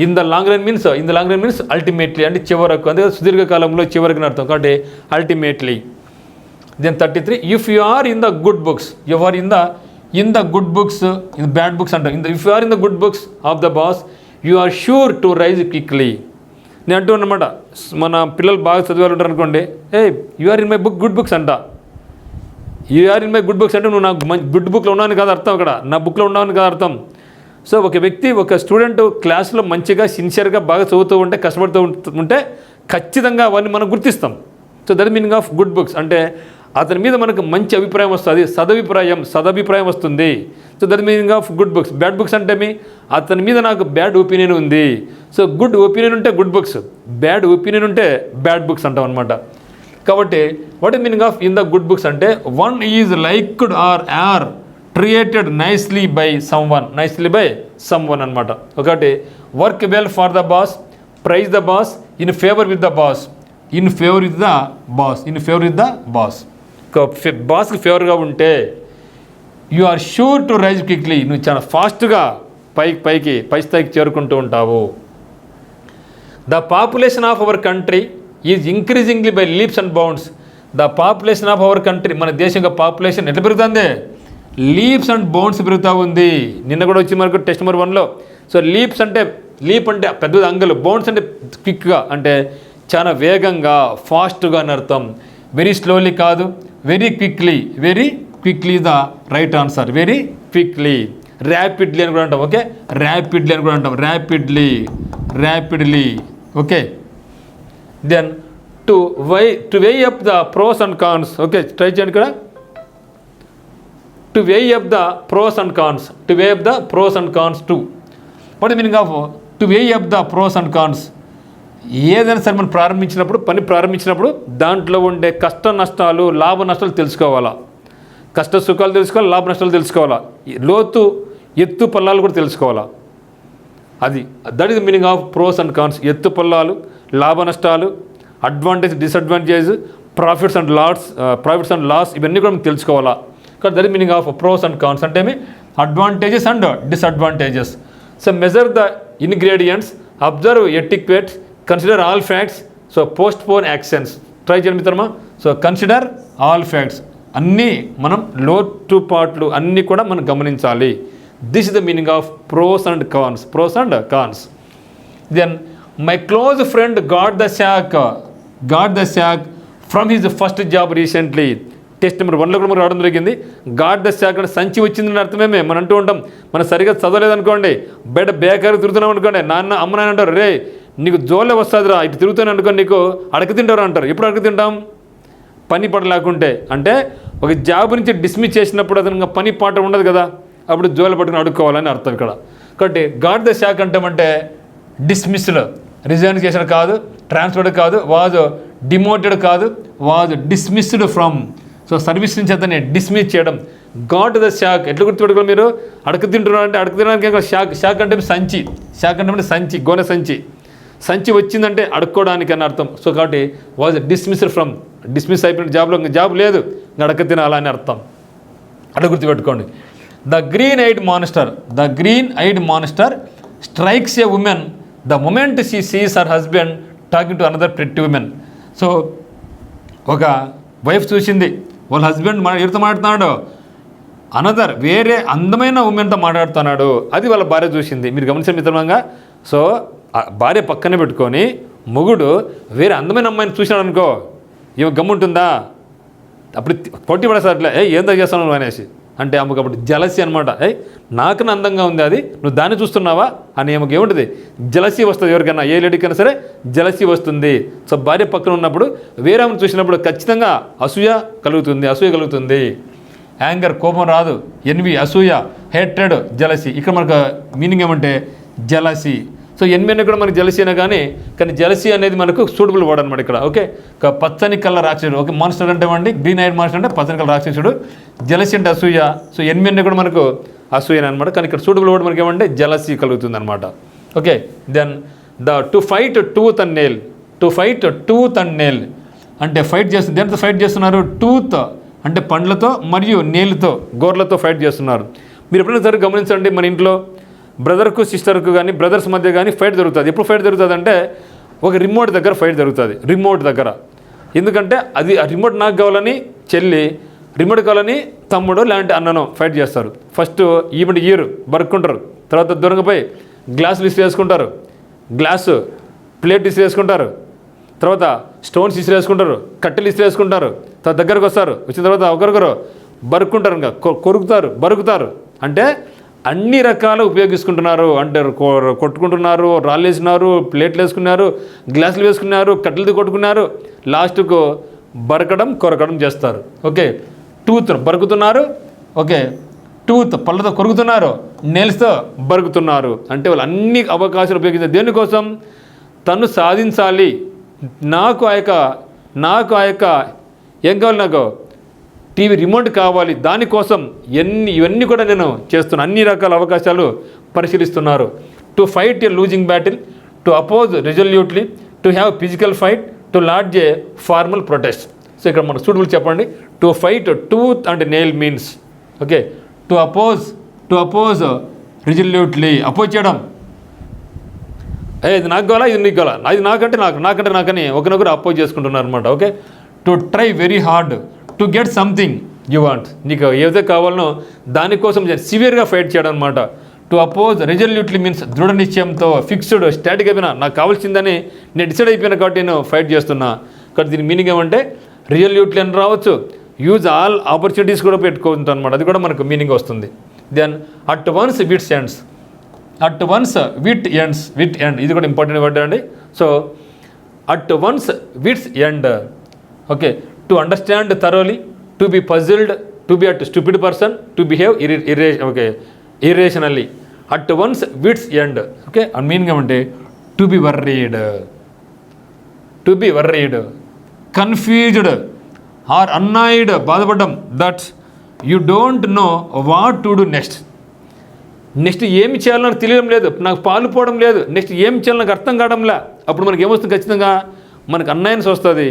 in the long run means ultimately అంటే చివరకు, అందుకే సుదీర్ఘకాలంలో చివరికి అర్థం. కాబట్టి ultimately. Then 33, if you are in the good books, you are in the good books, in bad books అంటారు. If you are in the good books of the boss, you are sure to rise quickly. నేను అంటూ ఉన్నమాట, మన పిల్లలు బాగా చదివాలి ఉంటారు అనుకోండి, you are in my good books అంట. You are in my good books అంటే నువ్వు నా గుడ్ బుక్లో ఉన్నాను కదా అర్థం. అక్కడ నా బుక్లో ఉన్నాను కదా అర్థం. సో ఒక వ్యక్తి ఒక స్టూడెంట్ క్లాస్లో మంచిగా సిన్సియర్గా బాగా చదువుతూ ఉంటే కష్టపడుతూ ఉంటే ఖచ్చితంగా అవన్నీ మనం గుర్తిస్తాం. So that meaning of good books అంటే అతని మీద మనకు మంచి అభిప్రాయం వస్తుంది, సదభిప్రాయం వస్తుంది. So that meaning of good books. Bad books అంటే అతని మీద నాకు బ్యాడ్ ఒపీనియన్ ఉంది. సో గుడ్ ఒపీనియన్ ఉంటే గుడ్ బుక్స్, బ్యాడ్ ఒపీనియన్ ఉంటే బ్యాడ్ బుక్స్ అంటాం అనమాట. కాబట్టి what is meaning of in the good books అంటే one is liked or treated nicely by someone అనమాట. ఒకటి work well for the boss, prize the boss, in favour with the boss. బాస్కి ఫేవర్గా ఉంటే you are sure to rise quickly, నువ్వు చాలా ఫాస్ట్గా పై స్థాయికి చేరుకుంటూ ఉంటావు. The population of our country is increasingly by leaps and bounds. The population of our country, మన దేశం యొక్క పాపులేషన్ ఎట్లా పెరుగుతుంది? లీప్స్ అండ్ బౌండ్స్ పెరుగుతూ ఉంది. నిన్న కూడా వచ్చి మనకు టెస్ట్ నెంబర్ 1లో. సో లీప్ అంటే పెద్దది అంగలు, బౌండ్స్ అంటే క్విక్గా అంటే చాలా వేగంగా, ఫాస్ట్గా అని అర్థం. వెరీ స్లోలీ కాదు, very quickly the right answer. Very quickly. Rapidly అని కూడా అంటాం. ఓకే, ర్యాపిడ్లీ అని కూడా అంటాం. Rapidly. Okay, then to weigh up the pros and cons. Okay, try చేయండి ఇక్కడ. To weigh up the pros and cons too. What the meaning of to weigh up the pros and cons? ఏదైనా సరే మనం పని ప్రారంభించినప్పుడు దాంట్లో ఉండే కష్ట నష్టాలు, లాభ నష్టాలు తెలుసుకోవాలా. కష్ట సుఖాలు తెలుసుకోవాలి, లాభ నష్టాలు తెలుసుకోవాలా, లోతు ఎత్తు పల్లాలు కూడా తెలుసుకోవాలా. అది that is the meaning of pros and cons. ఎత్తు పల్లాలు, లాభ నష్టాలు, advantage, disadvantage, profits and loss ఇవన్నీ కూడా మనం తెలుసుకోవాలా. కాబట్టి that is meaning of pros and cons అంటే advantages and disadvantages. So measure the ingredients, observe etiquettes, consider all facts, so postpone actions. Try చేయండి మిత్రమా. సో కన్సిడర్ ఆల్ ఫ్యాక్ట్స్, అన్నీ మనం లోటుపాట్లు అన్నీ కూడా మనం గమనించాలి. This is the meaning of pros and cons. Then my close friend got the sack from his first job recently. Test number 1లో కూడా మనకు రావడం జరిగింది. గాట్ ద శాక్ అంటే సంచి వచ్చిందని అర్థమేమే. మనం అంటూ ఉంటాం, మనం సరిగ్గా చదవలేదనుకోండి, బయట బేకారు తిరుగుతున్నాం అనుకోండి, అమ్మ నాన్న అంటారు, రే నీకు జోలే వస్తుందిరా, ఇటు తిరుగుతాను అనుకోండి, నీకు అడక తింటారు అంటారు. ఎప్పుడు అడక తింటాం? పని పాట లేకుంటే. అంటే ఒక జాబ్ నుంచి డిస్మిస్ చేసినప్పుడు అతను పని పాట ఉండదు కదా, అప్పుడు జోలు పట్టుకుని అడుక్కోవాలని అర్థం ఇక్కడ. కాబట్టి గాట్ ద శాక్ అంటే డిస్మిస్డ్, రిజైన్ చేసిన కాదు, ట్రాన్స్ఫర్డ్ కాదు, వాజ్ డిమోటెడ్ కాదు, was dismissed from. So service నుంచి అతన్ని డిస్మిస్ చేయడం. గాట్ ద శాక్ ఎట్లా గుర్తుపెట్టుకోవాలి మీరు? అడక తింటున్నారు అంటే అడక తినడానికి శాక్ అంటే సంచి, గోనె సంచి వచ్చిందంటే అడుక్కోవడానికి అని అర్థం. సో కాబట్టి వాజ్ డిస్మిస్ అయిపోయిన జాబ్లో జాబ్ లేదు, అడక తినాలా అని అర్థం. అట్లా గుర్తుపెట్టుకోండి. The green I'd monster strikes a women the moment she Cs her husband talking to another pretty women. So ఒక వైఫ్ చూసింది, వాళ్ళ హస్బెండ్ ఎవరితో మాట్లాడుతున్నాడు, వేరే అందమైన ఉమెన్తో మాట్లాడుతున్నాడు. అది వాళ్ళ భార్య చూసింది. మీరు గమనించండి మిత్రంగా. సో భార్య పక్కనే పెట్టుకొని మొగుడు వేరే అందమైన అమ్మాయిని చూసినాడు అనుకో, ఏమో గమ్ముంటుందా? అప్పుడు పొట్టి పడేసారు, ఏం తగ్గేస్తాను అనేసి. అంటే ఆమెకు అప్పుడు జలసి అనమాట. నాకన్నా అందంగా ఉంది అది, నువ్వు దాన్ని చూస్తున్నావా అని ఆమెకు ఏముంటుంది? జలసి వస్తుంది. ఎవరికైనా, ఏ లేడీకైనా సరే జలసి వస్తుంది. సో భార్య పక్కన ఉన్నప్పుడు వేరే ఆమెను చూసినప్పుడు ఖచ్చితంగా అసూయ కలుగుతుంది. యాంగర్, కోపం రాదు. ఎన్వి, అసూయ, హేట్రెడ్, జలసి. ఇక్కడ మనకు మీనింగ్ ఏమంటే జలసి. సో ఎన్వి అనేది కూడా మనకు జలసి అయినా కానీ జలసి అనేది మనకు సూటబుల్ వర్డ్ అనమాట ఇక్కడ. ఓకే, పచ్చని కళ్ళ రాక్షసుడు. ఓకే, మాన్స్టర్ అంటే గ్రీన్ ఐడ్ మాన్స్టర్ అంటే పచ్చని కళ్ళ రాక్షసుడు. జలసి అంటే అసూయ. సో ఎన్వి అనేది కూడా మనకు అసూయ అనమాట. కానీ ఇక్కడ సూటబుల్ వర్డ్ మనకి ఏమంటే జలసి కలుగుతుంది అనమాట. Okay, then to fight tooth and nail అంటే ఫైట్ చేస్తుంది. దేంతో ఫైట్ చేస్తున్నారు? టూత్ అంటే పండ్లతో మరియు నేలుతో, గోర్లతో ఫైట్ చేస్తున్నారు. మీరు ఎప్పుడైనా సరే గమనించండి, మన ఇంట్లో బ్రదర్కు సిస్టర్కు కానీ బ్రదర్స్ మధ్య కానీ ఫైట్ జరుగుతుంది. ఎప్పుడు ఫైట్ జరుగుతుంది అంటే ఒక రిమోట్ దగ్గర ఫైట్ జరుగుతుంది. ఎందుకంటే అది ఆ రిమోట్ నాకు కావాలని చెల్లి, రిమోట్ కావాలని తమ్ముడు లాంటి అన్నను ఫైట్ చేస్తారు. ఫస్ట్ ఈవెంట్ ఇయర్ బరుక్కుంటారు, తర్వాత దూరంగా పోయి గ్లాసులు ఇసిరేసుకుంటారు, ప్లేట్ ఇసిరేసుకుంటారు, తర్వాత స్టోన్స్ ఇసిరేసుకుంటారు, కట్టెలు ఇసిరేసుకుంటారు, తర్వాత దగ్గరకు వస్తారు. వచ్చిన తర్వాత ఒకరికొకరు బరుక్కుంటారు, ఇంకా బరుకుతారు. అంటే అన్ని రకాలు ఉపయోగించుకుంటున్నారు. అంటే కొట్టుకుంటున్నారు, రాళ్ళు వేసుకున్నారు, ప్లేట్లు వేసుకున్నారు, గ్లాసులు వేసుకున్నారు, కట్టెలతో కొట్టుకున్నారు, లాస్ట్కు బరకడం కొరకడం చేస్తారు. ఓకే, టూత్ బరుకుతున్నారు, ఓకే, టూత్ పళ్ళతో కొరుకుతున్నారు, నెయిల్స్తో బరుకుతున్నారు. అంటే వాళ్ళు అన్ని అవకాశాలు ఉపయోగించారు. దేనికోసం? తను సాధించాలి, నాకు ఆ యొక్క ఏం కావాలి, నాకు టీవీ రిమోట్ కావాలి, దానికోసం ఇవన్నీ కూడా నేను చేస్తున్నాను. అన్ని రకాల అవకాశాలు పరిశీలిస్తున్నారు. To fight a losing battle, to oppose resolutely, to have physical fight, to lodge a formal protest. So ఇక్కడ మన సూటబుల్ చెప్పండి. To fight tooth and nail means, okay, to oppose resolutely, oppose చేయడం, ఇది నాకు కావాలా, ఇది నీకు కావాలా, అది నాకంటే నాకని ఒకరినొకరు అపోజ్ చేసుకుంటున్నారు అనమాట. Okay, to try very hard to get something you want, నీకు ఏదైతే కావాలనో దానికోసం సివియర్గా ఫైట్ చేయడం అనమాట. టు అపోజ్ రెజల్యూట్లీ మీన్స్ దృఢ నిశ్చయంతో, ఫిక్స్డ్ స్టాటిక్ అయిపోయినా, నాకు కావాల్సిందని నేను డిసైడ్ అయిపోయినా కాబట్టి నేను ఫైట్ చేస్తున్నా. కాబట్టి దీని మీనింగ్ ఏమంటే రిజల్యూట్లీ అని రావచ్చు, యూజ్ ఆల్ ఆపర్చునిటీస్ కూడా పెట్టుకుంటాం అనమాట. అది కూడా మనకు మీనింగ్ వస్తుంది. Then at one's wits ends, at one's wit ends, wit end ఇది కూడా ఇంపార్టెంట్ వర్డ్ అండి. So at one's wits end, okay, to understand thoroughly, to be puzzled, to be at stupid person, to behave irrationally, at one's wits end. Okay, and meaning ఏమంటే to be worried, confused or annoyed, బాధపడ్డం, that you don't know what to do next. Next ఏమి చేయాలో నాకు తెలియడం లేదు, నాకు పాలు పోవడం లేదు, నెక్స్ట్ ఏం చేయాలో నాకు అర్థం కావడంలే. అప్పుడు మనకి ఏమొస్తుంది? ఖచ్చితంగా మనకు అన్యాయన్స్ వస్తుంది,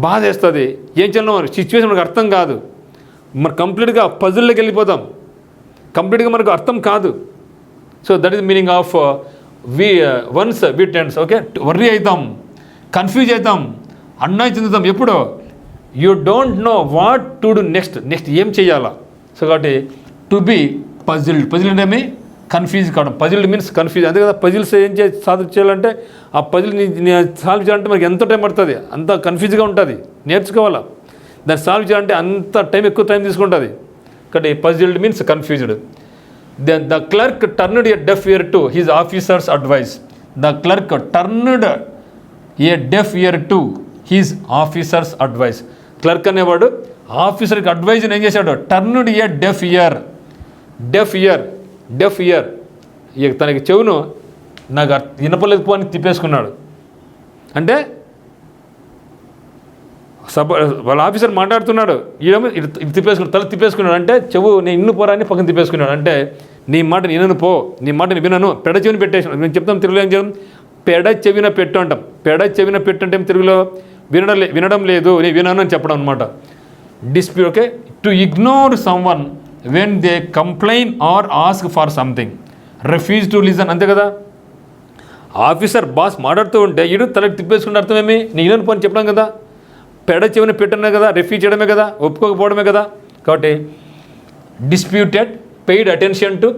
బాధ వేస్తుంది, ఏం చేయాలో సిచ్యువేషన్ మనకు అర్థం కాదు, మరి కంప్లీట్గా పజిల్లోకి వెళ్ళిపోతాం, కంప్లీట్గా మనకు అర్థం కాదు. So that is meaning of one's wit ends. Okay, worry అవుతాం, కన్ఫ్యూజ్ అవుతాం, అన్యాయం చెందుతాం. ఎప్పుడు? You don't know what to do next ఏం చేయాలా. సో కాబట్టి టు బీ పజిల్డ్ అంటే కన్ఫ్యూజ్ కావడం. పజిల్డ్ మీన్స్ కన్ఫ్యూజ్, అంతే కదా. పజిల్స్ ఏం సాల్వ్ చేయాలంటే ఆ పజిల్ని సాల్వ్ చేయాలంటే మనకి ఎంత టైం పడుతుంది, అంత కన్ఫ్యూజ్గా ఉంటుంది, నేర్చుకోవాలా. దాన్ని సాల్వ్ చేయాలంటే అంత ఎక్కువ టైం తీసుకుంటుంది. కాబట్టి puzzled means confused. Then the clerk turned a deaf ear to his officer's advice. The clerk turned a deaf ear to his officer's advice. Clerk అనేవాడు ఆఫీసర్కి అడ్వైజ్ని ఏం చేశాడు? టర్న్డ్ ఏ డెఫ్ ఇయర్ ఇక తనకి చెవును నాకు వినపలేదు పో అని తిప్పేసుకున్నాడు. అంటే వాళ్ళ ఆఫీసర్ మాట్లాడుతున్నాడు, ఈడేమో తిప్పేసుకున్నాడు, తల తిప్పేసుకున్నాడు. అంటే చెవు నేను ఇన్ను పోరా అని పక్కన తిప్పేసుకున్నాడు. అంటే నీ మాట వినను పో, నీ మాట నేను వినను, పెడ చెవిని పెట్టేసాను. నేను చెప్తాం తెలుగులో ఏం చేయడం, పెడ చెవిన పెట్టు అంటాం. పెడ చెవిన పెట్టు అంటే తెలుగులో వినడం లేదు, నేను వినను అని చెప్పడం అనమాట. Dispute. Okay, to ignore someone when they complain or ask for something, refuse to listen. అంతే కదా, ఆఫీసర్ బాస్ మాట్లాడుతూ ఉంటే ఈడు తలకి తిప్పేసుకుంటే అర్థమేమి, నేను వినను పని చెప్పడం కదా, పెడ చెవిన పెట్టనే కదా, రిఫ్యూజ్ చేయడమే కదా, ఒప్పుకోకపోవడమే కదా. కాబట్టి disputed, paid attention to,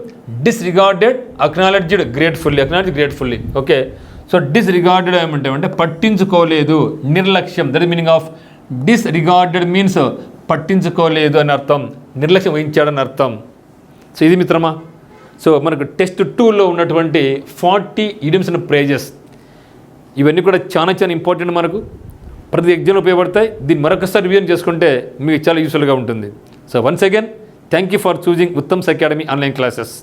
disregarded, acknowledged gratefully. Okay, so disregarded ఏమంటే పట్టించుకోలేదు, నిర్లక్ష్యం. That is meaning of disregarded means పట్టించుకోలేదు అని అర్థం, నిర్లక్ష్యం వహించాడని అర్థం. సో ఇది మిత్రమా. సో మనకు టెస్ట్ 2లో ఉన్నటువంటి 40 ఇడియమ్స్ అండ్ ఫ్రేజెస్, ఇవన్నీ కూడా చాలా ఇంపార్టెంట్, మనకు ప్రతి ఎగ్జామ్లో ఉపయోగపడతాయి. దీన్ని మరొకసారి రివిజన్ చేసుకుంటే మీకు చాలా యూస్ఫుల్గా ఉంటుంది. So once again thank you for choosing Uttam's academy online classes.